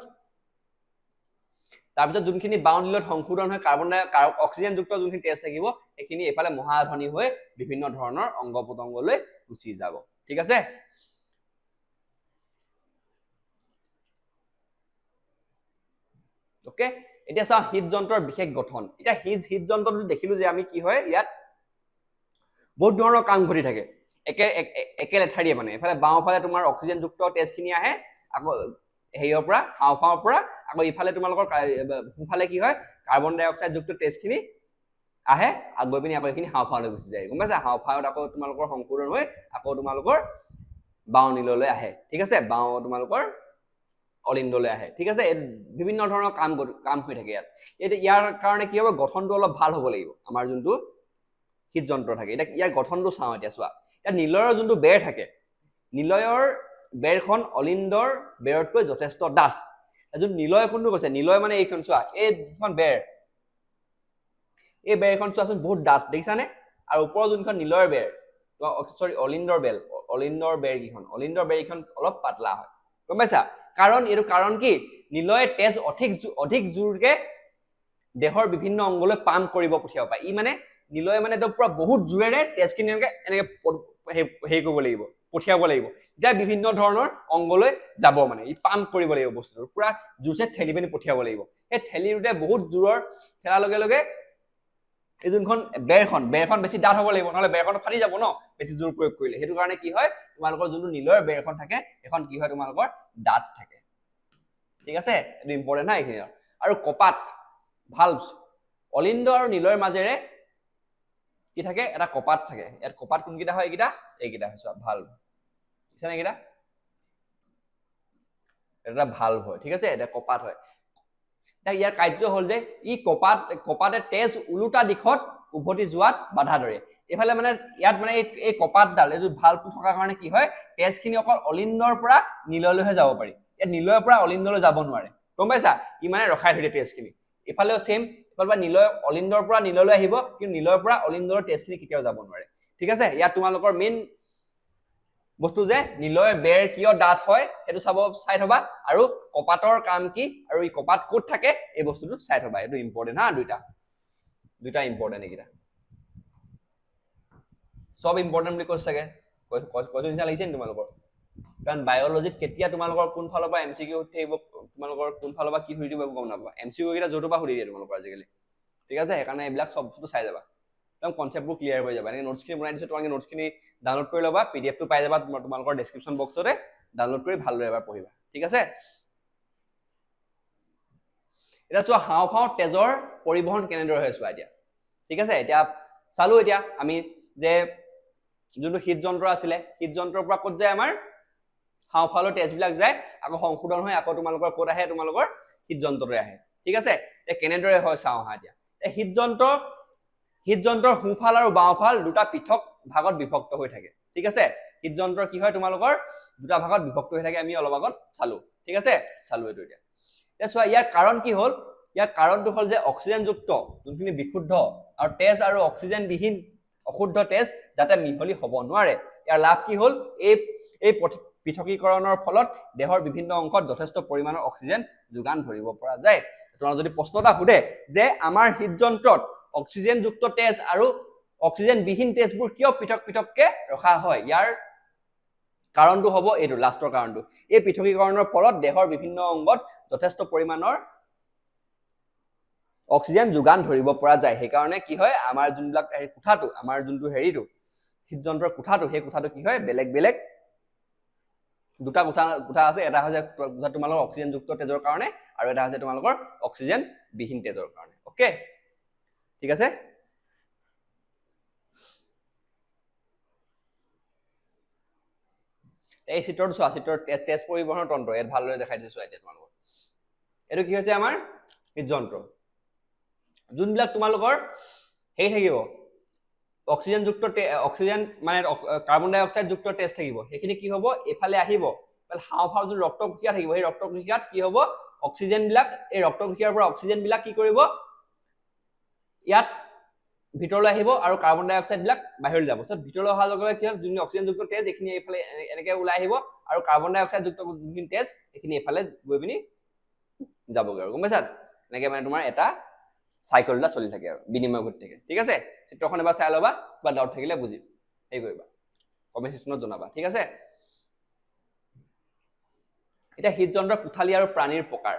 Speaker 1: যোনখিনি বাওঁ নিলয়ত সংশোধন হৈ কাৰ্বন ডাই অক্সিজেন যুক্ত যোনখিনি তেজ থাকিব সেইখিনি এফালে মহাধনী হৈ বিভিন্ন ধৰণৰ অংগ পতংগলৈ গুচি যাব ঠিক আছে ওকে এতিয়া চাও হৃদযন্ত্ৰৰ বিশেষ গঠন এতিয়া হৃদযন্ত্ৰটো দেখিলো যে আমি কি হয় ইয়াত বহুত ধৰণৰ কাম ঘটি থাকে একে লেঠাৰিয়ে মানে এফালে বাওঁফালে তোমাৰ অক্সিজেন যুক্ত তেজখিনি আহে আকৌ হেৰিৰ পৰা হাওঁফাওঁৰ পৰা আকৌ ইফালে তোমালোকৰ সোঁফালে কি হয় কাৰ্বন ডাই অক্সাইড যুক্ত তেজখিনি আহে আৰু গৈ পিনি আকৌ এইখিনি হাওঁফাওঁলৈ গুচি যায় গম পাইছা হাওঁফাওঁত আকৌ তোমালোকৰ সংশোধন হৈ আকৌ তোমালোকৰ বাওঁ নিলয়লৈ আহে ঠিক আছে বাওঁ তোমালোকৰ অলিন্দলৈ আহে ঠিক আছে বিভিন্ন ধৰণৰ কাম হৈ থাকে ইয়াৰ কাৰণে কি হ'ব গঠনটো অলপ ভাল হ'ব লাগিব আমাৰ যোনটো হৃদযন্ত্ৰ থাকে এতিয়া ইয়াৰ গঠনটো চাওঁ এতিয়া চোৱা ইয়াত নিলয়ৰ যোনটো বেৰ থাকে নিলয়ৰ বেৰখন অলিন্দৰ বেৰতকৈ যথেষ্ট ডাঠ যোন নিলয় কোনটো কৈছে নিলয় মানে এইখন চোৱা এইখন বেৰ এই বেৰখন চোৱাচোন বহুত ডাঠ দেখিছানে আৰু ওপৰৰ যোনখন নিলয়ৰ বেৰ সৰি অলিন্দৰ বেৰকেইখন অলিন্দৰ বেৰকেইখন অলপ পাতলা হয় গম পাইছা এইটো কাৰণ কি নিলয়ে তেজ অধিক জোৰকে দেহৰ বিভিন্ন অংগলৈ পাম্প কৰিব পঠিয়াব পাৰে ই মানে নিলয়ে মানে একদম পুৰা বহুত জোৰেৰে তেজখিনি এনেকে হেৰি কৰিব লাগিব পঠিয়াব লাগিব এতিয়া বিভিন্ন ধৰণৰ অংগলৈ যাব মানে ই পাম্প কৰিব লাগিব বস্তুটো পুৰা জোৰছে ঠেলি পিনি পঠিয়াব লাগিব সেই ঠেলিটোতে বহুত জোৰৰ ঠেলাৰ লগে লগে এই যোনখন বেৰখন বেছি ডাঠ হ'ব লাগিব নহলে বেৰখন ফাটি যাব ন বেছি জোৰ প্ৰয়োগ কৰিলে সেইটো কাৰণে কি হয় তোমালোকৰ যোনটো নিলয়ৰ বেৰখন থাকে এখন কি হয় তোমালোকৰ ডাঠ থাকে ঠিক আছে এইটো ইম্পৰ্টেণ্ট হয় এইখিনি আৰু কপাট ভালভছ অলিন্দ আৰু নিলয়ৰ মাজেৰে কি থাকে এটা কপাট থাকে ইয়াত কপাট কোনকেইটা হয় এইকেইটা হয় চোৱা ভালভ বুজিছানে এইকেইটা এটা ভালভ হয় ঠিক আছে এটা কপাট হয় ইয়াৰ কাৰ্য হল যে ই কপাটে তেজ উলোটা দিশত উভতি যোৱাত বাধা ধৰে এইফালে মানে ইয়াত মানে এই কপাটডাল এইটো ভালভটো থকাৰ কাৰণে কি হয় তেজখিনি অকল অলিন্দৰ পৰা নিলয়লৈহে যাব পাৰি ইয়াত নিলয়ৰ পৰা অলিন্দলৈ যাব নোৱাৰে গম পাইছা ই মানে ৰখাই ধৰে তেজখিনি এফালেও সেম এফালে নিলয় অলিন্দৰ পৰা নিলয়লৈ আহিব কিন্তু নিলয়ৰ পৰা অলিন্দৰ তেজখিনি কেতিয়াও যাব নোৱাৰে ঠিক আছে ইয়াত তোমালোকৰ মেইন বস্তু যে নিলয়ৰ বেৰ কিয় ডাঠ হয় সেইটো চাই থবা আৰু কপাটৰ কাম কি আৰু এই কপাট ক'ত থাকে এই বস্তুটো চাই থবা এইটো ইম্পৰ্টেণ্ট হা দুইটা ইম্পৰ্টেণ্ট এইকেইটা সব ইম্পৰ্টেণ্ট বুলি কৈছে চাগে কৈছো নিচিনা লাগিছে নি তোমালোকৰ কাৰণ বায়'লজিত কেতিয়া তোমালোকৰ কোন ফালৰ পৰা এমচিকিউ থাকিব তোমালোকৰ কোন ফালৰ পৰা কি সুধি দিব গম নাপাবা এমচিকিউ কেইটা য'ৰ পৰা সুধি দিয়ে তোমালোকৰ আজিকালি ঠিক আছে সেইকাৰণে এইবিলাক সব বস্তু চাই যাবা একদম কনচেপ্টবোৰ ক্লিয়াৰ হৈ যাবা এনেকৈ নোটছখিনি বনাই দিছোঁ তোমালোকে নোটছখিনি ডাউনলোড কৰি ল'বা পিডিএফটো পাই যাবা তোমালোকৰ ডেছক্ৰিপশ্যন বক্সতে ডাউনলোড কৰি ভালদৰে এবাৰ পঢ়িবা ঠিক আছে এটা চোৱা হাওঁফাওঁ তেজৰ পৰিবহণ কেনেদৰে হয় চোৱা এতিয়া ঠিক আছে এতিয়া চালো এতিয়া আমি যে যোনটো হৃদযন্ত্ৰ আছিলে হৃদযন্ত্ৰৰ পৰা ক'ত যায় আমাৰ হাওঁফাওঁলৈ তেজবিলাক যায় আকৌ সংশোধন হৈ আকৌ তোমালোকৰ ক'ত আহে তোমালোকৰ হৃদযন্ত্ৰলৈ আহে ঠিক আছে কেনেদৰে হয় চাওঁ আহা এতিয়া হৃদযন্ত্ৰৰ সোঁফাল আৰু বাওঁফাল দুটা পৃথক ভাগত বিভক্ত হৈ থাকে ঠিক আছে হৃদযন্ত্ৰৰ কি হয় তোমালোকৰ দুটা ভাগত বিভক্ত হৈ থাকে আমি অলপ আগত চালো ঠিক আছে চালো এইটো এতিয়া চোৱা ইয়াৰ কাৰণ কি হ'ল ইয়াৰ কাৰণটো হ'ল যে অক্সিজেনযুক্ত যোনখিনি বিশুদ্ধ আৰু তেজ আৰু অক্সিজেন বিহীন অশুদ্ধ তেজ যাতে মিহলি হ'ব নোৱাৰে ইয়াৰ লাভ কি হ'ল এই পৃথকীকৰণৰ ফলত দেহৰ বিভিন্ন অংশত যথেষ্ট পৰিমাণৰ অক্সিজেন যোগান ধৰিব পৰা যায় তোমাক যদি প্ৰশ্ন এটা সোধে যে আমাৰ হৃদযন্ত্ৰত অক্সিজেনযুক্ত তেজ আৰু অক্সিজেন বিহীন তেজবোৰ কিয় পৃথককে ৰখা হয় ইয়াৰ কাৰণটো হ'ব এইটো লাষ্টৰ কাৰণটো এই পৃথকীকৰণৰ ফলত দেহৰ বিভিন্ন অংগত যথেষ্ট পৰিমাণৰ অক্সিজেন যোগান ধৰিব পৰা যায় সেইকাৰণে কি হয় আমাৰ যোনবিলাক কোঠাটো আমাৰ যোনটো হেৰিটো হৃদযন্ত্ৰৰ কোঠাটো সেই কোঠাটো কি হয় বেলেগ দুটা কোঠা আছে এটা হৈছে তোমালোকৰ অক্সিজেনযুক্ত তেজৰ কাৰণে আৰু এটা হৈছে তোমালোকৰ অক্সিজেন বিহীন তেজৰ কাৰণে ওকে ঠিক আছে এই চিত্ৰটো চোৱা চিত্ৰৰ তেজ পৰিবহণৰ তন্ত্ৰ ইয়াত ভালদৰে দেখাই দিছো এতিয়া তোমালোকক এটো কি হৈছে আমাৰ হৃদযন্ত্ৰ যোনবিলাক তোমালোকৰ হেই থাকিব অক্সিজেন যুক্ত অক্সিজেন মানে কাৰ্বন ডাই অক্সাইড যুক্ত তেজ থাকিব সেইখিনি কি হ'ব এফালে আহিব হাওঁফাওঁ যোন ৰক্তকোষিয়া থাকিব সেই ৰক্তকোষিয়াত কি হ'ব অক্সিজেন বিলাক এই ৰক্তকোষিয়াৰ পৰা অক্সিজেন বিলাক কি কৰিব ইয়াত ভিতৰলৈ আহিব আৰু কাৰ্বন ডাই অক্সাইড বিলাক বাহিৰলৈ যাব সব ভিতৰলৈ অহাৰ লগে লগে কি হয় যোন অক্সিজেন যুক্ত তেজ এখিনি এফালে এনেকৈ ওলাই আহিব আৰু কাৰ্বন ডাই অক্সাইড যুক্ত যোন তেজ এখিনি এফালে গৈ পিনি যাবগৈ আৰু গম পাইছা এনেকৈ মানে তোমাৰ এটা সাইকেলটা চলি থাকে আৰু বিনিময় ঘটি থাকে ঠিক আছে চিত্ৰখন এবাৰ চাই লবা বা ডাউট থাকিলে বুজি এই কৰিবা কমেন্ট সেকশনত জনাবা ঠিক আছে এটা হৃদযন্ত্ৰ কোঠালি আৰু প্ৰাণীৰ প্ৰকাৰ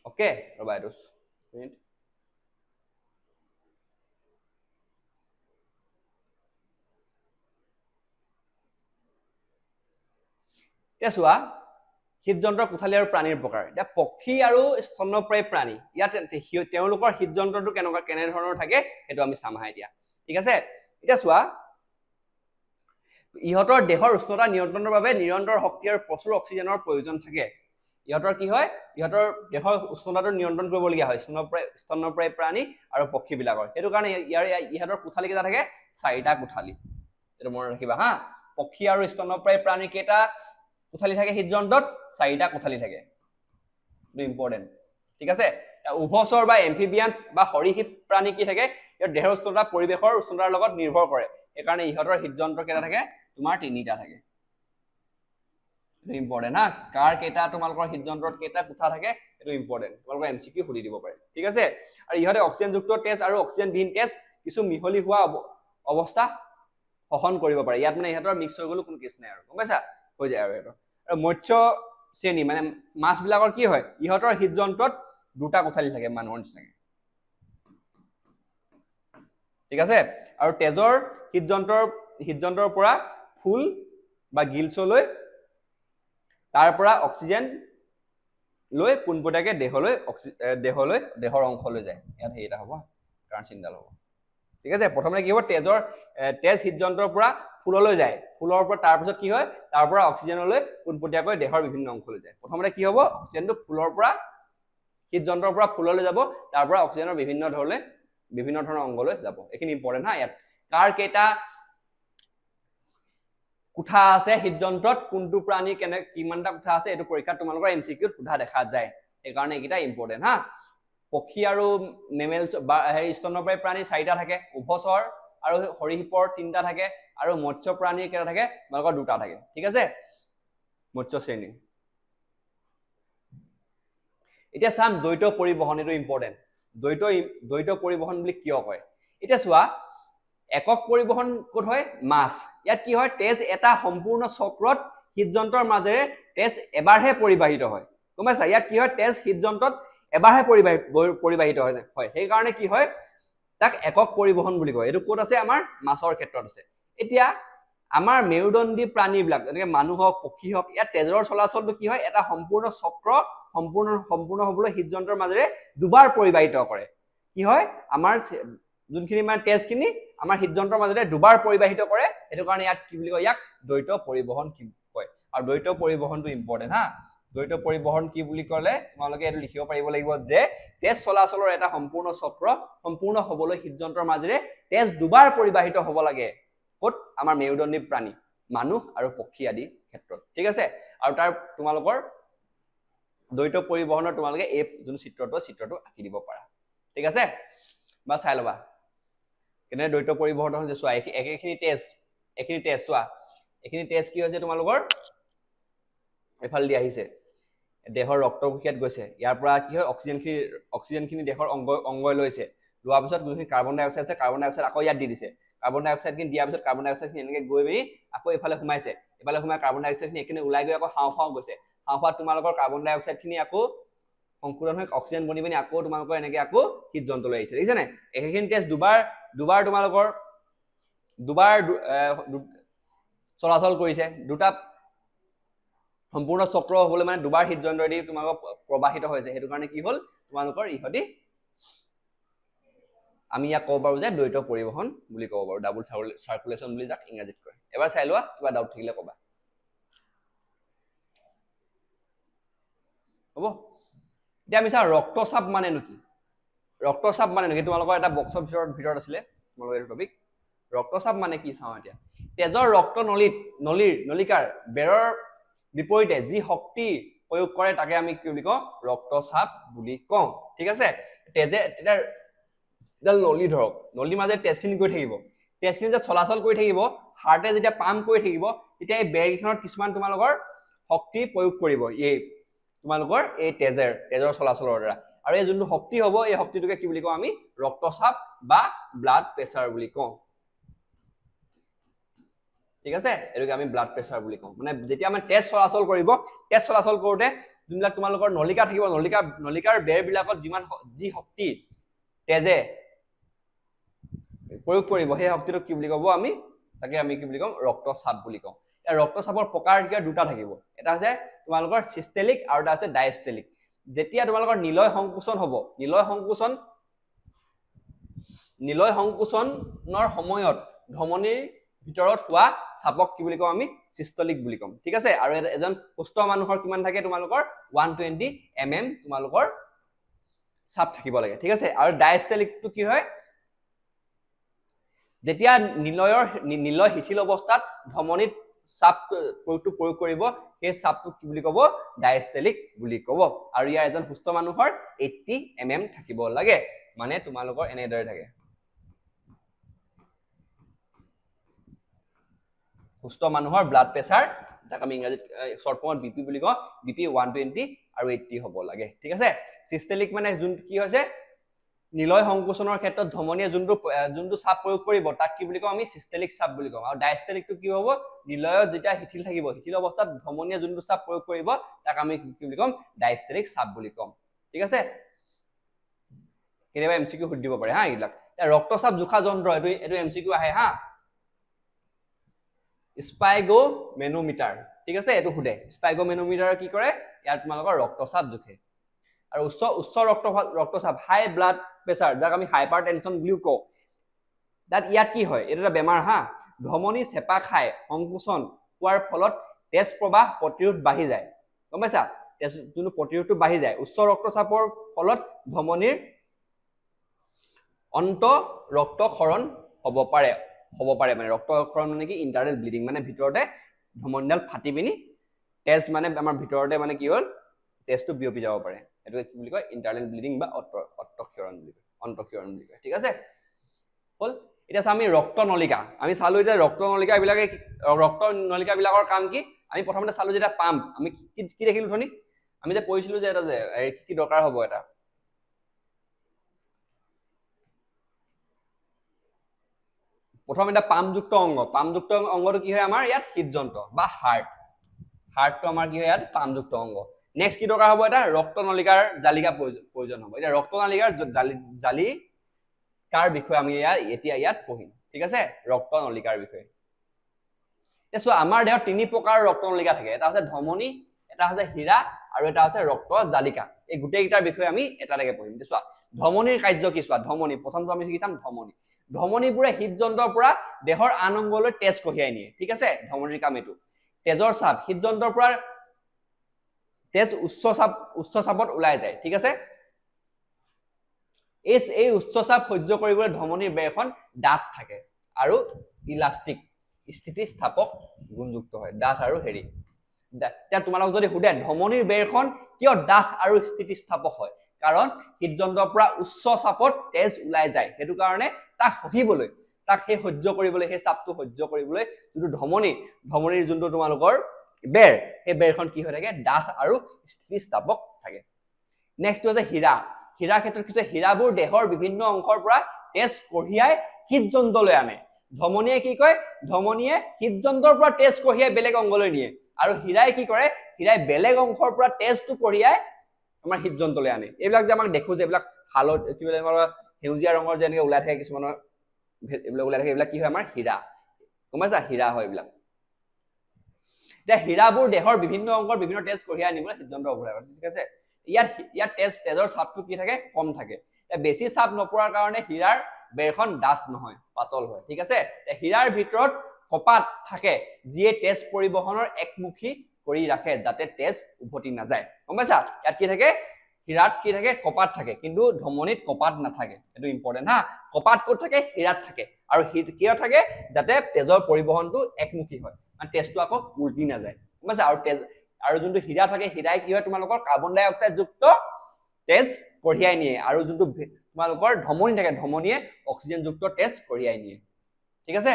Speaker 1: ওকে ৰবা এইটো মিনিট এতিয়া চোৱা হৃদযন্ত্ৰ কোঠালি আৰু প্ৰাণীৰ প্ৰকাৰ এতিয়া পক্ষী আৰু স্তন্যপ্ৰায়ী প্ৰাণী ইয়াত তেওঁলোকৰ হৃদযন্ত্ৰটো কেনে ধৰণৰ থাকে সেইটো আমি চাম এতিয়া ঠিক আছে এতিয়া চোৱা ইহঁতৰ দেহৰ উষ্ণতা নিয়ন্ত্ৰণৰ বাবে নিৰন্তৰ শক্তি আৰু প্ৰচুৰ অক্সিজেনৰ প্ৰয়োজন থাকে ইহঁতৰ কি হয় ইহঁতৰ দেহৰ উষ্ণতাটো নিয়ন্ত্ৰণ কৰিবলগীয়া হয় স্তন্যপ্ৰায়ী প্ৰাণী আৰু পক্ষী বিলাকৰ সেইটো কাৰণে ইহঁতৰ কোঠালি কেইটা থাকে 4টা কোঠালি এটা মনত ৰাখিবা হা পক্ষী আৰু স্তন্যপ্ৰায়ী প্ৰাণী কেইটা কোঠালি থাকে হৃদযন্ত্ৰত 4টা কোঠালি থাকে এটা ইম্পৰ্টেন্ট ঠিক আছে উভচৰ বা এম্ফিবিয়ান্স বা সৰীসৃপ প্ৰাণী কি থাকে ইয়াৰ দেহৰ উষ্ণতা পৰিবেশৰ উষ্ণতাৰ লগত নিৰ্ভৰ কৰে এই কাৰণে ইহঁতৰ হৃদযন্ত্ৰ কেইটা থাকে তোমাৰ 3টা থাকে এটা ইম্পৰ্টেন্ট হা কাৰ কেইটা তোমালোকৰ হৃদযন্ত্ৰত কেইটা কোঠা থাকে এটা ইম্পৰ্টেন্ট তোমালোকৰ এমসিকিউ সুধি দিব পাৰে ঠিক আছে আৰু ইহঁতে অক্সিজেন যুক্ত তেজ আৰু অক্সিজেন বিহীন তেজ কিছু মিহলি হোৱা অৱস্থা সহন কৰিব পাৰে ইয়াত মানে ইহঁতৰ মিক্স হৈ গ'ল কোনো কেছ নাই আৰু গম পাইছা হৈ যায় আৰু এটা আৰু মৎস্য শ্ৰেণী মানে মাছ বিলাকৰ কি হয় ইহঁতৰ হৃদযন্ত্ৰত 2টা কোঠালি থাকে মানুহৰ নিচিনাকে ঠিক আছে আৰু তেজৰ হৃদযন্ত্ৰৰ পৰা ফুল বা গিলছলৈ তাৰ পৰা অক্সিজেন লৈ পোনপটীয়াকৈ দেহৰ অংশলৈ যায় ইয়াত হেৰি এটা হ'ব কাৰণ চিন্তাল হ'ব ঠিক আছে প্ৰথমে কি হ'ব তেজ হৃদযন্ত্ৰৰ পৰা ফুললৈ যায় ফুলৰ পৰা তাৰ পিছত কি হয় তাৰ পৰা অক্সিজেনলৈ পোনপটীয়াকৈ দেহৰ বিভিন্ন অংশলৈ যায় প্ৰথমতে কি হ'ব অক্সিজেনটো ফুলৰ পৰা হৃদযন্ত্ৰৰ পৰা ফুললৈ যাব তাৰ পৰা অক্সিজেনৰ বিভিন্ন ধৰণৰ অংগলৈ যাব এখিনি ইম্পৰ্টেন্ট হা ইয়াত কাৰ কেইটা কোঠা আছে হৃদযন্ত্ৰত কোনটো প্ৰাণী কিমানটা কোঠা আছে এইটো পৰীক্ষাত তোমালোকৰ এমসিকিউত সোধা দেখা যায় এই কাৰণে এইকেইটা ইম্পৰ্টেন্ট হা পক্ষী আৰু মেমেলছ বা স্তন্যপ্ৰায়ী প্ৰাণী 4টা থাকে উভচৰ আৰু সৰীসৃপৰ 3টা থাকে আৰু মৎস্য প্ৰাণীৰ কেইটা থাকে তোমালোকৰ 2টা থাকে ঠিক আছে মৎস্য শ্ৰেণী এতিয়া চাম দ্বৈত পৰিবহন এটো ইম্পৰ্টেন্ট দ্বৈত পৰিবহন বুলি কিয় কয় এতিয়া চোৱা একক পৰিবহন কোড হয় মাছ ইয়াত কি হয় তেজ এটা সম্পূৰ্ণ চক্ৰত হৃদযন্ত্ৰৰ মাজেৰে তেজ এবাৰহে পৰিবাহিত হয় গম পাইছা ইয়াত কি হয় তেজ হৃদযন্ত্ৰত এবাৰহে পৰিবাহিত হয় সেই কাৰণে কি হয় তাক একক পৰিবহন বুলি কয় এটো কোড আছে আমাৰ মাছৰ ক্ষেত্ৰত আছে এতিয়া আমাৰ মেৰুদণ্ডী প্ৰাণীবিলাক যেনেকৈ মানুহ হওক পক্ষী হওক ইয়াত তেজৰ চলাচলটো কি হয় এটা সম্পূৰ্ণ চক্ৰ সম্পূৰ্ণ হ'বলৈ হৃদযন্ত্ৰৰ মাজেৰে দুবাৰ পৰিবাহিত কৰে কি হয় আমাৰ যোনখিনি মানে তেজখিনি আমাৰ হৃদযন্ত্ৰৰ মাজেৰে দুবাৰ পৰিবাহিত কৰে এটো কাৰণে ইয়াত কি বুলি কয় ইয়াক দ্বৈত পৰিবহন কি কয় আৰু দ্বৈত পৰিবহনটো ইম্পৰ্টেন্ট হা দ্বৈত পৰিবহন কি বুলি ক'লে তোমালোকে এটো লিখিব পাৰিব লাগিব যে তেজ চলাচলৰ এটা সম্পূৰ্ণ চক্ৰ সম্পূৰ্ণ হ'বলৈ হৃদযন্ত্ৰৰ মাজেৰে তেজ দুবাৰ পৰিবাহিত হ'ব লাগে ক'ত আমাৰ মেৰুদণ্ডী প্ৰাণী মানুহ আৰু পক্ষী আদি ক্ষেত্ৰত ঠিক আছে আৰু তাৰ তোমালোকৰ দ্বৈত পৰিবহনৰ তোমালোকে এই যোন চিত্ৰটো আঁকি দিব পাৰা ঠিক আছে বা চাই লবা কেনে দ্বৈত পৰিবহন হৈছে চোৱা এখিনি তেজ চোৱা এখিনি তেজ কি হৈছে তোমালোকৰ এফাল দি আহিছে দেহৰ ৰক্তকোষিয়াত গৈছে ইয়াৰ পৰা কি হয় অক্সিজেনখিনি দেহৰ অংগই লৈছে লোৱাৰ পিছত যোনখিনি কাৰ্বন ডাই অক্সাইড আছে কাৰ্বন ডাই অক্সাইড আকৌ ইয়াত দি দিছে কাৰ্বন ডাই অক্সাইড খিনি দিয়াৰ পিছত কাৰ্বন ডাই অক্সাইড খিনি এনেকৈ গৈ পিনি আকৌ এফালে সোমাইছে এফালে সোমাই কাৰ্বন ডাই অক্সাইড খিনি এখিনি ওলাই গৈ আকৌ হাওঁফাওঁ গৈছে হাওঁফাওঁত তোমালোকৰ কাৰ্বন ডাই অক্সাইড খিনি আকৌ সংকোচন হৈ অক্সিজেন বনি পিনি আকৌ তোমালোকৰ এনেকৈ আকৌ হৃদযন্ত্ৰলৈ আহিছে দেখিছে নে এখিনি তেজ দুবাৰ তোমালোকৰ দুবাৰ চলাচল কৰিছে দুটা সম্পূৰ্ণ চক্ৰ হ'বলৈ মানে দুবাৰ হৃদযন্ত্ৰদি তোমালোকৰ প্ৰবাহিত হৈছে সেইটো কাৰণে কি হ'ল তোমালোকৰ ইহতি আমি ইয়াক ক'ব পাৰো যে দ্বৈত পৰিবহন বুলি ক'ব পাৰো ডাবল সাৰ্কুলেশন বুলি যাক ইংৰাজীত কয় এবাৰ চাই লোৱা কিবা ডাউট থাকিলে ক'বা হ'ব এতিয়া আমি চাওঁ ৰক্তচাপ মানে কি ৰক্তচাপ মানে কি তোমালোকৰ এটা বক্সৰ ভিতৰত আছিলে তোমালোকৰ এইটো টপিক ৰক্তচাপ মানে কি চাওঁ এতিয়া তেজৰ নলিকাৰ বেৰৰ বিপৰীতে যি শক্তি প্ৰয়োগ কৰে তাকে আমি কি বুলি কওঁ ৰক্তচাপ বুলি কওঁ ঠিক আছে তেজে এটা নলী ধৰক নলীৰ মাজে তেজখিনি গৈ থাকিব তেজখিনি যে চলাচল কৰি থাকিব হাৰ্টে যেতিয়া পাম্প কৰি থাকিব তেতিয়া এই বেৰকেইখনত কিছুমান তোমালোকৰ শক্তি প্ৰয়োগ কৰিব এই তোমালোকৰ এই তেজৰ চলাচলৰ দ্বাৰা আৰু এই যোনটো শক্তি হ'ব এই শক্তিটোকে কি বুলি কওঁ আমি ৰক্তচাপ বা ব্লাড প্ৰেছাৰ বুলি কওঁ ঠিক আছে এটোকে আমি ব্লাড প্ৰেছাৰ বুলি কওঁ মানে যেতিয়া আমি তেজ চলাচল কৰিব তেজ চলাচল কৰোতে যোনবিলাক তোমালোকৰ নলিকা থাকিব নলিকাৰ বেৰবিলাকত যিমান যি শক্তি তেজে প্ৰয়োগ কৰিব সেই শক্তিটো কি বুলি ক'ব আমি তাকে আমি কি বুলি কওঁ ৰক্তচাপ বুলি কওঁ এই ৰক্তচাপৰ প্ৰকাৰ কি দুটা থাকিব এটা আছে তোমালোকৰ সিস্টেলিক আৰু এটা আছে ডায়াস্টেলিক যেতিয়া তোমালোকৰ নিলয় সংকোচন হ'ব নিলয় সংকোচনৰ সময়ত ধমনীৰ ভিতৰত হোৱা চাপক কি বুলি কওঁ আমি সিস্টলিক বুলি কম ঠিক আছে আৰু এজন সুস্থ মানুহৰ কিমান থাকে তোমালোকৰ 120 mm তোমালোকৰ চাপ থাকিব লাগে ঠিক আছে আৰু ডায়াস্টেলিকটো কি হয় যেতিয়া নিলয় শিথিল অৱস্থাত ধমনীত চাপ প্ৰয়োগ কৰিব সেই চাপটো কি বুলি ক'ব ডায়াস্টেলিক বুলি ক'ব আৰু ইয়াৰ এজন সুস্থ মানুহৰ 80 mm থাকিব লাগে মানে তোমালোকৰ এনেদৰে থাকে সুস্থ মানুহৰ ব্লাড প্ৰেছাৰ যাক আমি ইংৰাজীত শৰ্ট ফৰ্মত বিপি বুলি কওঁ বিপি 120 আৰু 80 হ'ব লাগে ঠিক আছে সিস্টেলিক মানে যোনটো কি হৈছে নিলয় সংকোচনৰ ক্ষেত্ৰত ধমনীয়ে যোনটো চাপ প্ৰয়োগ কৰিব তাক কি বুলি কওঁ আমি সিস্টেলিক চাপ বুলি কওঁ আৰু ডায়াস্টেলিকটো কি হ'ব নিলয়ত যেতিয়া শিথিল থাকিব শিথিল অৱস্থাত ধমনীয়ে যোনটো চাপ প্ৰয়োগ কৰিব তাক আমি কি বুলি কম ডায়াস্টেলিক চাপ বুলি কম ঠিক আছে কেতিয়াবা এমসিকিউ সুধি দিব পাৰে হা এইবিলাক ৰক্তচাপ জোখা যন্ত্ৰ এটো এমসিকিউ আহে হা স্পাইগোমেনোমিটাৰ ঠিক আছে এটো খুদে স্পাইগোমেনোমিটাৰ কি কৰে ইয়াত তোমালোকৰ ৰক্তচাপ জোখে আৰু উচ্চ ৰক্তচাপ হাই ব্লাড প্ৰেছাৰ যাক আমি হাইপাৰটেনশন বুলিও কওঁ তাত ইয়াত কি হয় এটা বেমাৰ হা ধমনী চেপা খাই সংকোচন হোৱাৰ ফলত তেজ প্ৰবাহ প্ৰতিৰোধ বাঢ়ি যায় গম পাইছা তেজ যোনটো প্ৰতিৰোধটো বাঢ়ি যায় উচ্চ ৰক্তচাপৰ ফলত ধমনীৰ অন্ত ৰক্তক্ষৰণ হ'ব পাৰে মানে ৰক্তক্ষৰণ মানে কি ইন্টাৰনেল ব্লিডিং মানে ভিতৰতে ধমনীডাল ফাটি পিনি তেজ মানে আমাৰ ভিতৰতে মানে কি হ'ল তেজটো বিয়পি যাব পাৰে এটো কি বুলি কয় ইন্টাৰনেল ব্লিডিং বা অন্তঃক্ষৰণ বুলি কয় ঠিক আছে হল এটা আমি ৰক্তনলিকা আমি চালো যে ৰক্তনলিকা বিলাকৰ কাম কি আমি প্ৰথমতে চালো যে এটা পাম্প আমি কি দেখিলো ধনি আমি যে পঢ়িছিলো যে এটা যে কি দৰকাৰ হ'ব এটা প্ৰথম এটা পাম্পযুক্ত অংগটো কি হয় আমাৰ ইয়াত হৃদযন্ত্ৰ বা হাৰ্টটো আমাৰ কি হয় ইয়াত পাম্পযুক্ত অংগ নেক্সট কি দৰকাৰ হ'ব এটা ৰক্তনলিকাৰ জালিকা প্ৰয়োজন হ'ব এটা ৰক্তনলিকাৰ জালিকাৰ বিষয়ে আমি এতিয়া ইয়াত পঢ়িম ঠিক আছে ৰক্তনলিকাৰ বিষয়ে এসো আমাৰ দেহত তিনি প্ৰকাৰৰ ৰক্তনলিকা থাকে এটা আছে ধমনী এটা আছে হীৰা আৰু এটা আছে ৰক্ত জালিকা এই গুটেইটাৰ বিষয়ে আমি এটালৈকে পঢ়িম চোৱা ধমনীৰ কাৰ্য কি চোৱা ধমনী প্ৰথমটো আমি শিকিম ধমনীবোৰে হৃদযন্ত্ৰৰ পৰা দেহৰ আন অংগলৈ তেজ কঢ়িয়াই নিয়ে ঠিক আছে ধমনীৰ কাম এটো তেজৰ চাপ হৃদযন্ত্ৰৰ পৰা তেজ উচ্চ চাপত ওলাই যায় ঠিক আছে এই উচ্চ চাপ সহ্য কৰিবলৈ ধমনীৰ বেৰখন ডাঠ থাকে আৰু ইলাষ্টিক স্থিতিস্থাপক গুণযুক্ত হয় ডাঠ আৰু হেৰি এতিয়া তোমালোক যদি সুধে ধমনীৰ বেৰখন কিয় ডাঠ আৰু স্থিতিস্থাপক হয় কাৰণ হৃদযন্ত্ৰৰ পৰা উচ্চ চাপত তেজ ওলাই যায় হেতু কাৰণে তাক সহিবলৈ তাক সহ্য কৰিবলৈ সেই চাপটো সহ্য কৰিবলৈ যোনটো ধমনীৰ যোনটো তোমালোকৰ বেৰ সেই বেৰখন কি হৈ থাকে ডাঠ আৰু স্থিতিস্থাপক থাকে নেক্সট হৈছে হীৰা ক্ষেত্ৰত কি হীৰাবোৰ দেহৰ বিভিন্ন অংশৰ পৰা তেজ কঢ়িয়াই হৃদযন্ত্ৰলৈ আনে ধমনীয়ে কি কয় ধমনীয়ে হৃদযন্ত্ৰৰ পৰা তেজ কঢ়িয়াই বেলেগ অংগলৈ নিয়ে আৰু হীৰাই কি কৰে হীৰাই বেলেগ অংশৰ পৰা তেজটো কঢ়িয়াই আমাৰ হৃদযন্ত্ৰলৈ আনে এইবিলাক যে আমাক দেখো যে এইবিলাক হালত কি বুলি সেউজীয়া ৰঙৰ যেনেকৈ ওলাই থাকে কিছুমানৰ এইবিলাক কি হয় আমাৰ হীৰা গম পাইছা হীৰা হয় এইবিলাক এতিয়া হীৰাবোৰ দেহৰ বিভিন্ন অংগৰ বিভিন্ন তেজ কঢ়িয়াই আনিবলৈ হৃদযন্ত্ৰ অৱহেলা কৰে ঠিক আছে ইয়াত তেজৰ চাপটো কি থাকে কম থাকে বেছি চাপ নপৰাৰ কাৰণে হীৰাৰ বেৰখন ডাঠ নহয় পাতল হয় ঠিক আছে হীৰাৰ ভিতৰত কপাট থাকে যিয়ে তেজ পৰিবহনৰ একমুখী কৰি ৰাখে যাতে তেজ উভতি নাযায় গম পাইছা ইয়াত কি থাকে হীৰাত কি থাকে কপাত থাকে কিন্তু ধমনীত কপাত নাথাকে এটো ইম্পৰ্টেন্ট হা কপাত ক'ত থাকে হীৰাত থাকে আৰু কিয় থাকে যাতে তেজৰ পৰিবহনটো একমুখী হয় মানে তেজটো আকৌ উলটি নাযায় গম পাইছা আৰু তেজ আৰু যোনটো হীৰা থাকে হীৰাই কি হয় তোমালোকৰ কাৰ্বন ডাই অক্সাইড যুক্ত তেজ কঢ়িয়াই নিয়ে আৰু যোনটো তোমালোকৰ ধমনী থাকে ধমনীয়ে অক্সিজেন যুক্ত তেজ কঢ়িয়াই নিয়ে ঠিক আছে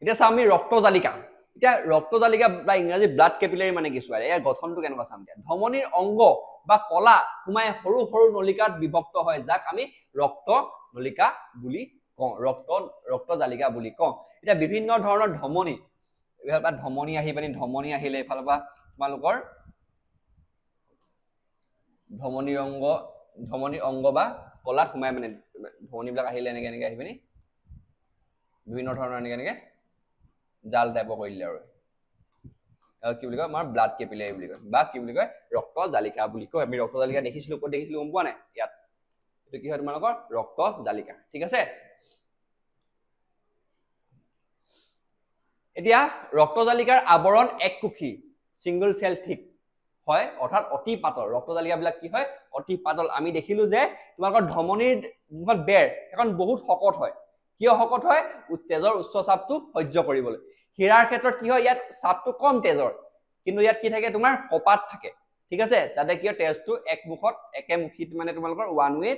Speaker 1: এটা আমি ৰক্তজালিকা এটা ৰক্তজালিকা বা ইংৰাজী ব্লাড কেপিলাৰী মানে কি চোৱা ইয়াৰ গঠনটো কেনেকুৱা চাম দিয়া ধমনীৰ অংগ বা কলা সোমাই সৰু সৰু নলিকাত বিভক্ত হয় যাক আমি ৰক্ত নলিকা বুলি কওঁ ৰক্তজালিকা বুলি কওঁ এটা বিভিন্ন ধৰণৰ ধমনী এবাৰ ধমনী আহি পানি ধমনী আহিলে এফালৰ পৰা তোমালোকৰ ধমনীৰ অংগ বা কলাত সোমাই মানে ধমনীবিলাক আহিলে এনেকে এনেকে আহি পানি বিভিন্ন ধৰণৰ এনেকে জাল টাইপৰ কৰিলে আৰু কি বুলি কয় আমাৰ ব্লাড কেপিলাৰী বুলি কয় বা কি বুলি কয় ৰক্তজালিকা বুলি কয় আমি ৰক্তজালিকা দেখিছিলো ক'ত দেখিছিলো গম পোৱা নাই ইয়াত এটো কি হয় তোমালোকৰ ৰক্তজালিকা ঠিক আছে এতিয়া ৰক্তজালিকাৰ আৱৰণ এককোষী সিঙ্গল সেল থিক হয় অৰ্থাৎ অতি পাতল ৰক্তজালিকাবিলাক কি হয় অতি পাতল আমি দেখিলো যে তোমালোকৰ ধমনীৰ মুখত বেৰ এখন বহুত শকত হয় কিয় শকত হয় তেজৰ উচ্চ চাপটো সহ্য কৰিবলৈ হীৰাৰ ক্ষেত্ৰত কি হয় ইয়াত চাপটো কম তেজৰ কিন্তু ইয়াত কি থাকে তোমাৰ কপাত থাকে ঠিক আছে তাতে কি তেজটো একমুখত একেমুখীত মানে তোমালোকৰ ওৱান ৱে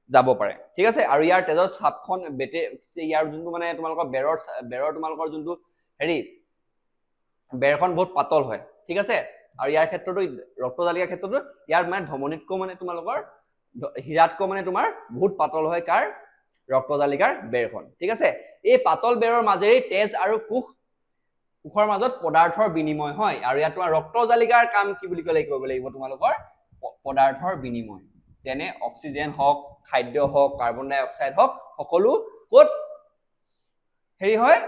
Speaker 1: যাব পাৰে ঠিক আছে আৰু ইয়াৰ তেজৰ চাপখন বেটে ইয়াৰ যোনটো মানে তোমালোকৰ বেৰৰ তোমালোকৰ যোনটো হেৰি বেৰখন বহুত পাতল হয় ঠিক আছে আৰু ইয়াৰ ক্ষেত্ৰতো ৰক্তজালিকাৰ ক্ষেত্ৰতো ইয়াৰ মানে ধমনীতকৈ মানে তোমালোকৰ হীৰাতকৈ মানে তোমাৰ বহুত পাতল হয় কাৰ ৰক্তজালিকাৰ বেৰখন ঠিক আছে এই পাতল বেৰৰ মাজেৰে তেজ আৰু কোষৰ মাজত পদাৰ্থৰ বিনিময় হয় আৰু ইয়াত তোমাৰ ৰক্তজালিকাৰ কাম কি বুলি ক'লে কৰিব লাগিব তোমালোকৰ পদাৰ্থৰ বিনিময় যেনে অক্সিজেন হওক খাদ্য হওক কাৰ্বন ডাই অক্সাইড হওক সকলো ক'ত হেৰি হয়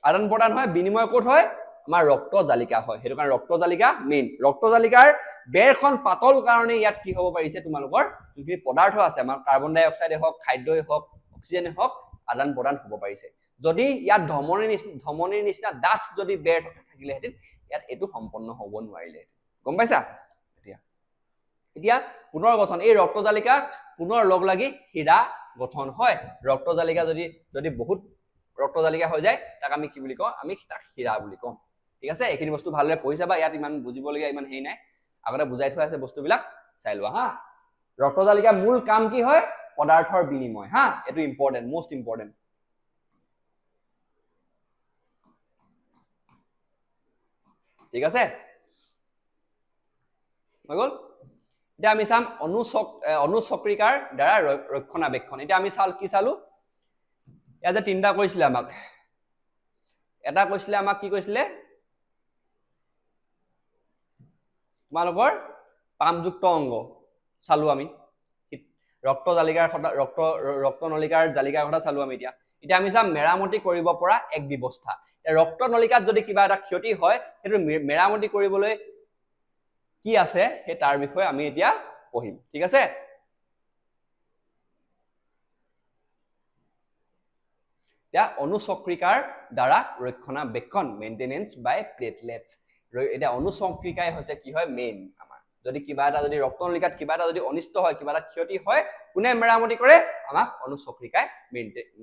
Speaker 1: আদান প্ৰদান হয় বিনিময় ক'ত হয় আমাৰ ৰক্তজালিকা হয় হেতু কাৰণ ৰক্তজালিকা মেইন ৰক্তজালিকাৰ বেৰখন পাতল কাৰণে ইয়াত কি হ'ব পাৰিছে তোমালোকৰ যি পদাৰ্থ আছে আমাৰ কাৰ্বন ডাই অক্সাইডে হওক খাদ্যই হওক অক্সিজেনে হওক আদান প্ৰদান হ'ব পাৰিছে যদি ইয়াত ধমনীৰ নিচিনা ডাঠ যদি বেৰ থাকিলে হেতেন ইয়াত এটো সম্পন্ন হ'ব নোৱাৰিলে গম পাইছা এতিয়া পুনৰ গঠন এই ৰক্তজালিকা পুনৰ লগ লাগি হীৰা গঠন হয় ৰক্তজালিকা যদি বহুত ৰক্তজালিকা হৈ যায় তাক আমি কি বুলি কওঁ আমি তাক হীৰা বুলি কওঁ ঠিক আছে এইখিনি বস্তু ভালদৰে পঢ়ি যাবা ইয়াত ইমান বুজিবলগীয়া ইমান হেই নাই আগতে বুজাই থোৱা আছে বস্তুবিলাক চাই লোৱা হা ৰক্তজালিকা মূল কাম কি হয় পদাৰ্থৰ বিনিময় হা এটো ইম্পৰ্টেন্ট মোস্ট ইম্পৰ্টেন্ট ঠিক আছে হৈ গ'ল এতিয়া আমি চাম অনুচক্ৰিকাৰ দ্বাৰা ৰক্ষণাবেক্ষণ এতিয়া আমি কি চালো ইয়াত যে তিনটা কৈছিলে আমাক এটা কৈছিলে আমাক কি কৈছিলে তোমালোকৰ পামযুক্ত অংগ চালো আমি ৰক্তনলিকাৰ জালিকাৰ কথা চালো আমি এতিয়া আমি চাম মেৰামতি কৰিব পৰা এক ব্যৱস্থা ৰক্তনলিকাত যদি কিবা এটা ক্ষতি হয় সেইটো মেৰামতি কৰিবলৈ কি আছে সেই তাৰ বিষয়ে আমি এতিয়া পঢ়িম ঠিক আছে এতিয়া অনুচক্ৰিকাৰ দ্বাৰা ৰক্ষণাবেক্ষণ মেইনটেনেন্স বাই প্লেটলেটস এটা অনুচক্ৰিকাই হৈছে কি হয় মেইন আমাৰ যদি কিবা এটা যদি ৰক্তনলিকাত কিবা এটা যদি অনিষ্ট হয় কিবা এটা ক্ষতি হয় কোনে মেৰামতি কৰে আমাক অনুচক্ৰিকাই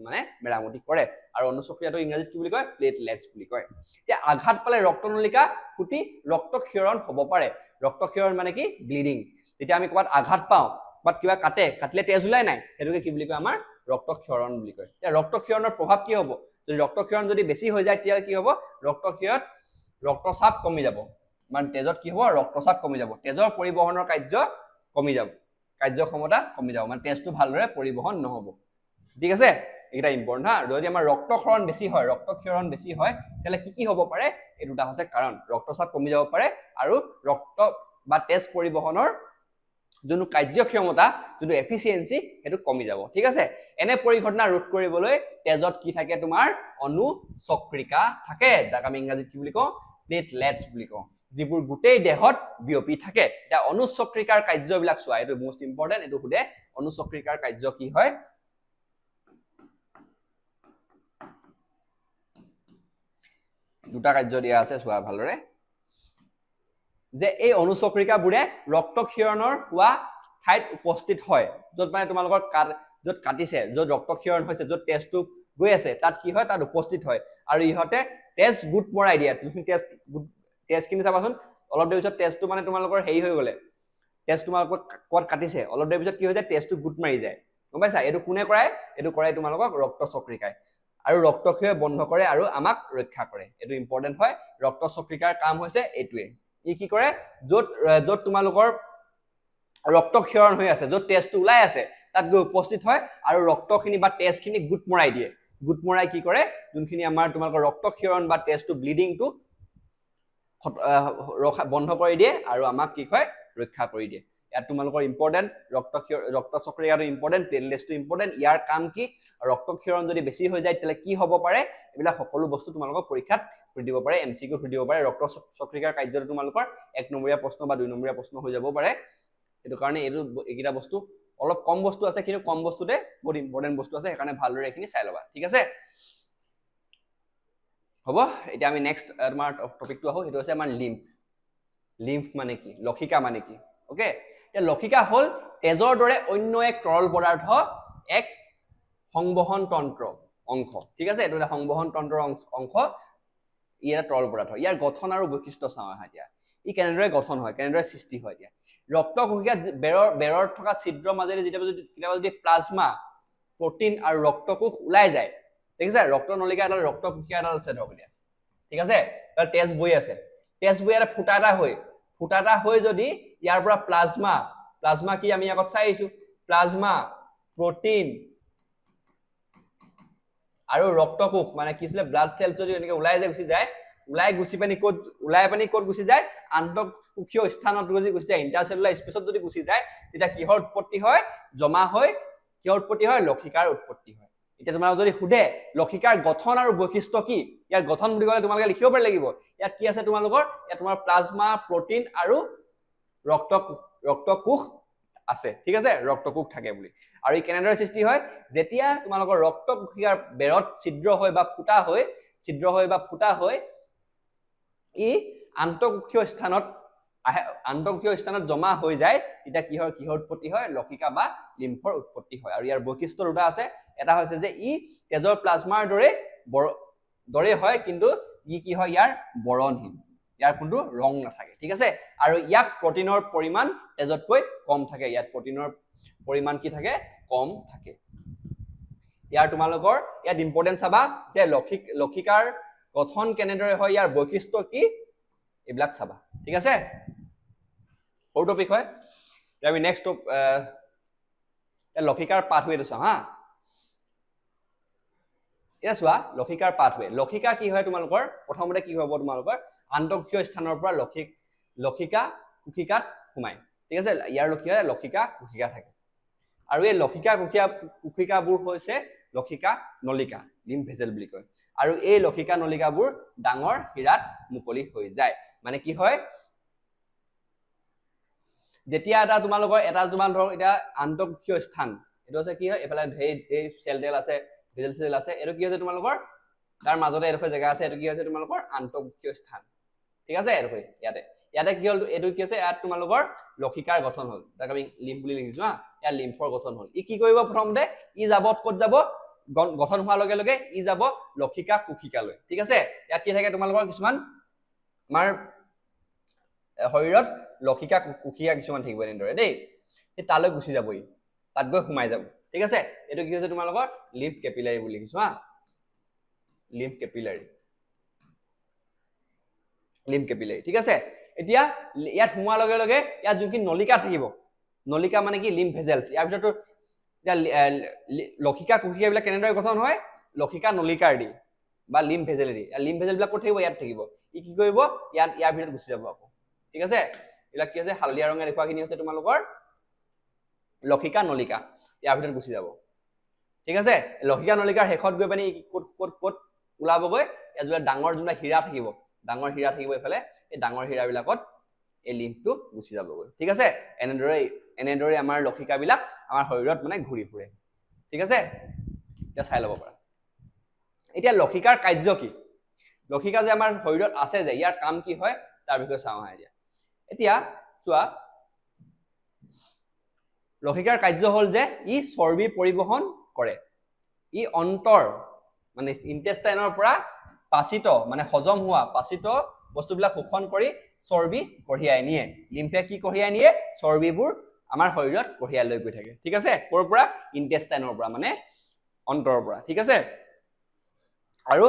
Speaker 1: মানে মেৰামতি কৰে আৰু অনুচক্ৰিয়াটো ইংৰাজীত কি বুলি কয় প্লেটলেটস বুলি কয় এতিয়া আঘাত পালে ৰক্তনলিকা ফুটি ৰক্তক্ষৰণ হ'ব পাৰে ৰক্তক্ষৰণ মানে কি ব্লিডিং যেতিয়া আমি ক'বাত আঘাত পাওঁ ক'বাত কিবা কাটিলে তেজ ওলাই নাই হেতুকে কি বুলি কয় আমাৰ ৰক্তক্ষৰণ বুলি কয় এতিয়া ৰক্তক্ষৰণৰ প্ৰভাৱ কি হ'ব যদি ৰক্তক্ষৰণ যদি বেছি হৈ যায় তেতিয়া কি হ'ব ৰক্তক্ষৰত ৰক্তচাপ কমি যাব মানে তেজত কি হ'ব ৰক্তচাপ কমি যাব তেজৰ পৰিবহনৰ কাৰ্য কমি যাব কাৰ্যক্ষমতা কমি যাব মানে তেজটো ভালদৰে পৰিবহন নহব ঠিক আছে এটা ইম্পৰ্টেন্ট হা যদি আমাৰ ৰক্তক্ষৰণ বেছি হয় তেলে কি হ'ব পাৰে এই দুটা হৈছে কাৰণ ৰক্তচাপ কমি যাব পাৰে আৰু ৰক্ত বা তেজ পৰিবহনৰ যোনটো কাৰ্যক্ষমতা যোনটো এফিচিয়েন্সি হেতু কমি যাব ঠিক আছে এনে পৰিঘটনা ৰোধ কৰিবলৈ তেজত কি থাকে তোমাৰ অনুচক্ৰিকা থাকে যাক আমি ইংৰাজীত কি বুলি কওঁ প্লেটলেটস বুলি কওঁ যিবোৰ গোটেই দেহত বিয়পি থাকে এটা অনুচক্ৰিকাৰ কাৰ্যবিলাক চোৱা এটো মোস্ট ইম্পৰ্টেন্ট এটো খুদে অনুচক্ৰিকাৰ কাৰ্য কি হয় দুটা কাৰ্য দিয়া আছে চোৱা ভালৰে যে এই অনুচক্ৰিকাবোৰে ৰক্তক্ষৰণৰ হোৱা ঠাইত উপস্থিত হয় য'ত মানে তোমালোকৰ য'ত কাটিছে য'ত ৰক্তক্ষৰণ হৈছে য'ত তেজটো গৈ আছে তাত কি হয় তাত উপস্থিত হয় আৰু ইহঁতে তেজ গোট মৰাই দিয়ে তুমি তেজখিনি চাবাচোন অলপ দেৰি পিছত তেজটো মানে তোমালোকৰ হেৰি হৈ গ'লে তেজ তোমালোকৰ ক'ত কাটিছে অলপ দেৰি পিছত কি হৈ যায় তেজটো গোট মাৰি যায় গম পাইছা এইটো কোনে কৰায় এইটো কৰাই তোমালোকক ৰক্তচক্ৰিকাই আৰু ৰক্তক্ষয় বন্ধ কৰে আৰু আমাক ৰক্ষা কৰে এইটো ইম্পৰ্টেণ্ট হয় ৰক্তচক্ৰিকাৰ কাম হৈছে এইটোৱে ই কি কৰে য'ত তোমালোকৰ ৰক্তক্ষৰণ হৈ আছে য'ত তেজটো ওলাই আছে তাত গৈ উপস্থিত হয় আৰু ৰক্তখিনি বা তেজখিনি গোট মৰাই দিয়ে গোট মৰাই কি কৰে যোনখিনি আমাৰ তোমালোকৰ ৰক্তক্ষৰণ বা তেজটো ব্লিডিংটো বন্ধ কৰি দিয়ে আৰু আমাক কি কয় ৰক্ষা কৰি দিয়ে ইয়াত তোমালোকৰ ইম্পৰ্টেণ্ট ৰক্তচক্ৰিকাটো ইম্পৰ্টেণ্ট প্লেটলেটছটো ইম্পৰ্টেণ্ট ইয়াৰ কাম কি ৰক্তক্ষৰণ যদি বেছি হৈ যায় তেতিয়াহ'লে কি হ'ব পাৰে এইবিলাক সকলো বস্তু তোমালোকৰ পৰীক্ষাত সুধি দিব পাৰে এমচিকিউ সুধি দিব পাৰে ৰক্তচক্ৰিকাৰ কাৰ্যটো তোমালোকৰ 1 নম্বৰীয়া প্ৰশ্ন বা 2 নম্বৰীয়া প্ৰশ্ন হৈ যাব পাৰে সেইটো কাৰণে এইকেইটা বস্তু অলপ কম বস্তু আছে কিন্তু কম বস্তুতে বহুত ইম্পৰ্টেণ্ট বস্তু আছে সেইকাৰণে ভালদৰে এইখিনি চাই ল'বা ঠিক আছে হ'ব এতিয়া আমি নেক্সট তোমাৰ টপিকটো আহো সেইটো হৈছে আমাৰ লিম্ফ মানে কি লক্ষিকা মানে কি ওকে এতিয়া লক্ষিকা হ'ল তেজৰ দৰে অন্য এক তৰল পদাৰ্থ এক সংবহন তন্ত্ৰ অংশ ঠিক আছে এইটো এটা সংবহন তন্ত্ৰৰ অংশ ই এটা তৰল পদাৰ্থ ইয়াৰ গঠন আৰু বৈশিষ্ট্য চাওঁ আহা এতিয়া ই কেনেদৰে গঠন হয় কেনেদৰে সৃষ্টি হয় এতিয়া ৰক্তকোষিকা বেৰৰ থকা ছিদ্ৰৰ মাজেৰে কেতিয়াবা যদি প্লাজমা প্ৰটিন আৰু ৰক্তকোষ ওলাই যায় দেখিছা ৰক্তনলিকা এডাল ৰক্তকোষিকা এডাল আছে ধৰক এতিয়া ঠিক আছে তাত তেজ বৈ আছে তেজ বৈ এটা ফুটা এটা হৈ যদি ইয়াৰ পৰা প্লাজমা কি আমি আগত চাই আহিছো প্লাজমা প্ৰটিন আৰু ৰক্তকোষ মানে কি আছিলে ব্লাড সেলছ যদি এনেকে ওলাই যায় গুচি পানি ক'ত গুচি যায় আন্তঃকোষীয় স্থানত যদি গুচি যায় ইন্টাৰসেলুলাৰ স্পেচত যদি গুচি যায় তেতিয়া কিহৰ উৎপত্তি হয় জমা হয় কিহৰ উৎপত্তি হয় লক্ষিকাৰ উৎপত্তি হয় এতিয়া তোমালোকে যদি সুধে লক্ষিকাৰ গঠন আৰু বৈশিষ্ট্য কি ইয়াৰ গঠন বুলি ক'লে তোমালোকে লিখিব পাৰি লাগিব ইয়াত কি আছে তোমালোকৰ ইয়াত তোমাৰ প্লাজমা প্ৰটিন আৰু ৰক্তকোষ আছে ঠিক আছে ৰক্তকোষ থাকে বুলি আৰু ই কেনেদৰে সৃষ্টি হয় যেতিয়া তোমালোকৰ ৰক্তকোষিকাৰ বেৰত ছিদ্ৰ হয় বা ফুটা হয় ই আন্তঃকোষীয় স্থানত জমা হৈ যায় তেতিয়া কিহৰ উৎপত্তি হয় লক্ষিকা বা লিম্ফৰ উৎপত্তি হয় আৰু ইয়াৰ বৈশিষ্ট্য দুটা আছে এটা হৈছে যে ই তেজৰ প্লাজমাৰ দৰে হয় কিন্তু ই কি হয় ইয়াৰ বৰণহীন ইয়াৰ কোনো ৰং নাথাকে ঠিক আছে আৰু ইয়াক প্ৰটিনৰ পৰিমাণ তেজতকৈ কম থাকে ইয়াত প্ৰটিনৰ পৰিমাণ কি থাকে কম থাকে ইয়াৰ তোমালোকৰ ইয়াত ইম্পৰ্টেন্ট চাবা যে লক্ষিকাৰ গঠন কেনেদৰে হয় ইয়াৰ বৈশিষ্ট্য কি এইবিলাক চাবা ঠিক আছে সৰু টপিক হয় আমি নেক্সট লক্ষিকাৰ পাথৱেটো চাওঁ হা এতিয়া চোৱা লক্ষিকাৰ পাথৱে লক্ষিকা কি হয় তোমালোকৰ প্ৰথমতে কি হ'ব তোমালোকৰ আন্তঃকোষীয় স্থানৰ পৰা লক্ষিকা কোষিকাত সোমায় ঠিক আছে ইয়াৰ লক্ষিকা কোষিকা থাকে আৰু এই লক্ষিকা কোষিকাবোৰ হৈছে লক্ষিকা নলিকা লিম্ফ ভেজেল বুলি কয় আৰু এই লক্ষিকা নলিকাবোৰ ডাঙৰ হীৰাত মুকলি হৈ যায় মানে কি হয় যেতিয়া এটা তোমালোকৰ ধৰক এটা আন্তঃকোষীয় স্থান এইটো আছে কি হয় এফালে এই সেল আছে ভেজেল সেল আছে এইটো কি হৈছে তোমালোকৰ তাৰ মাজতে এডোখৰ জেগা আছে এইটো কি হৈছে তোমালোকৰ আন্তঃকোষীয় স্থান ঠিক আছে এডোখৰ ইয়াতে কি হ'ল এইটো কি হৈছে ইয়াত তোমালোকৰ লক্ষিকাৰ গঠন হ'ল তাক আমি লিম্ফ বুলি লিখিছো হা ইয়াত লিম্ফৰ গঠন হ'ল ই কি কৰিব প্ৰথমতে ই যাব ক'ত যাব গঠন হোৱাৰ লগে লগে ই যাব লক্ষিকা কোষিকালৈ ঠিক আছে ইয়াত কি থাকে তোমালোকৰ কিছুমান আমাৰ শৰীৰত লক্ষিকা কোষিকা কিছুমান থাকিব এনেদৰে দেই এই তালৈ গুচি যাব ই তাত গৈ সোমাই যাব ঠিক আছে এইটো কি হৈছে তোমালোকৰ লিম্ফ কেপিলাৰী বুলি লিখিছো হা লিম্ফ কেপিলাৰী ঠিক আছে এতিয়া ইয়াত সোমোৱাৰ লগে লগে ইয়াত যোনখিনি নলিকা থাকিব নলিকা মানে কি লিম্ফ ভেজেলছ ইয়াৰ ভিতৰতো লক্ষিকা কোষিকাবিলাক কেনেদৰে গঠন হয় লক্ষিকা নলিকাৰ দি বা লিম্ফ ভেজেলেদি লিম্ফ ভেজেলবিলাক ক'ত থাকিব ইয়াত থাকিব ই কি কৰিব ইয়াৰ ভিতৰত গুচি যাব আকৌ ঠিক আছে এইবিলাক কি আছে হালধীয়া ৰঙে দেখুৱাখিনি হৈছে তোমালোকৰ লক্ষিকা নলিকা ইয়াৰ ভিতৰত গুচি যাব ঠিক আছে লক্ষিকা নলিকাৰ শেষত গৈ পানি ক'ত ওলাবগৈ ইয়াত ডাঙৰ যোনবিলাক হীৰা থাকিব এইফালে এই ডাঙৰ হীৰাবিলাকত এই লিম্ফটো গুচি যাবগৈ ঠিক আছে এনেদৰে আমাৰ লক্ষিকাবিলাক আমাৰ শৰীৰত মানে ঘূৰি ফুৰে ঠিক আছে এতিয়া চাই ল'ব পাৰা এতিয়া লক্ষিকাৰ কাৰ্য কি লক্ষিকা যে আমাৰ শৰীৰত আছে যে ইয়াৰ কাম কি হয় তাৰ বিষয়ে চাওঁ আহা এতিয়া চোৱা লক্ষিকাৰ কাৰ্য হ'ল যে ই চৰ্বি পৰিবহন কৰে ই অন্তৰ মানে ইন্টেষ্টাইনৰ পৰা পাচিত মানে হজম হোৱা পাচিত বস্তুবিলাক শোষণ কৰি চৰ্বি কঢ়িয়াই নিয়ে লিম্ফে কি কঢ়িয়াই নিয়ে চৰ্বিবোৰ আমাৰ শৰীৰত কঢ়িয়াই লৈ গৈ থাকে ঠিক আছে কৰ পৰা ইন্টেষ্টাইনৰ পৰা মানে অন্তৰৰ পৰা ঠিক আছে আৰু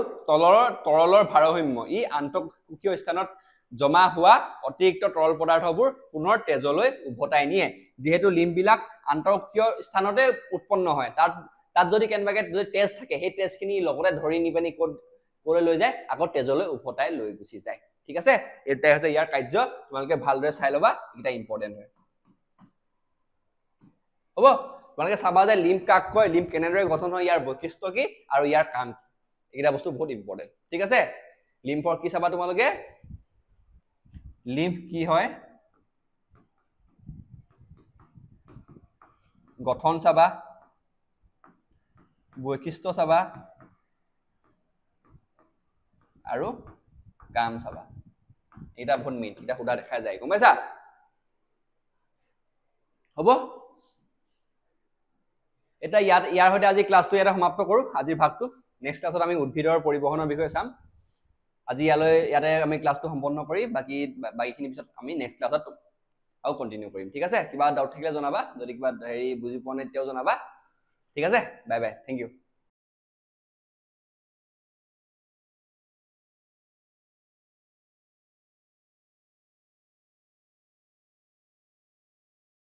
Speaker 1: তৰলৰ ভাৰসাম্য ই আন্তঃকোষীয় স্থানত জমা হোৱা অতিৰিক্ত তৰল পদাৰ্থবোৰ পুনৰ তেজলৈ উভতাই নিয়ে যেহেতু লিম্ফবিলাক আন্তঃকোষীয় স্থানতে উৎপন্ন হয় তাত যদি কেনেবাকে যদি তেজ থাকে সেই তেজখিনি লগতে ধৰি নিপেনি ক'লৈ লৈ যায় আকৌ তেজলৈ উভতাই লৈ গুচি যায় ঠিক আছে এটা হৈছে ইয়াৰ কাৰ্য তোমালোকে ভালদৰে চাই ল'বা এটা ইম্পৰ্টেন্ট হয় হ'ব তোমালোকে চাবা যে লিম্ফ কাক কয় লিম্ফ কেনেদৰে গঠন হয় ইয়াৰ বৈশিষ্ট্য কি আৰু ইয়াৰ কাম এইটা বস্তু বহুত ইম্পৰ্টেন্ট ঠিক আছে লিম্ফৰ কি চাবা তোমালোকে লিম্ফ কি হয় গঠন চাবা বৈশিষ্ট্য চাবা আৰু কাম চাবা এটা বহুত মেইন এটা সুধা দেখা যায় গম পাইছা হ'ব এটা ইয়াৰ হৈতে আজি ক্লাছটো এটা সমাপ্ত কৰো আজিৰ ভাগটো নেক্সট ক্লাছত আমি উদ্ভিদৰ পৰিবহনৰ বিষয়ে চাম আজি ইয়াতে আমি ক্লাছটো সম্পন্ন কৰি বাকিখিনি পিছত আমি নেক্সট ক্লাছত আৰু কন্টিনিউ কৰিম ঠিক আছে কিবা ডাউট থাকিলে জনাবা যদি কিবা হেৰি বুজি পোৱা নাই তেও জনাবা ঠিক আছে বাই বাই থ্যাংক ইউ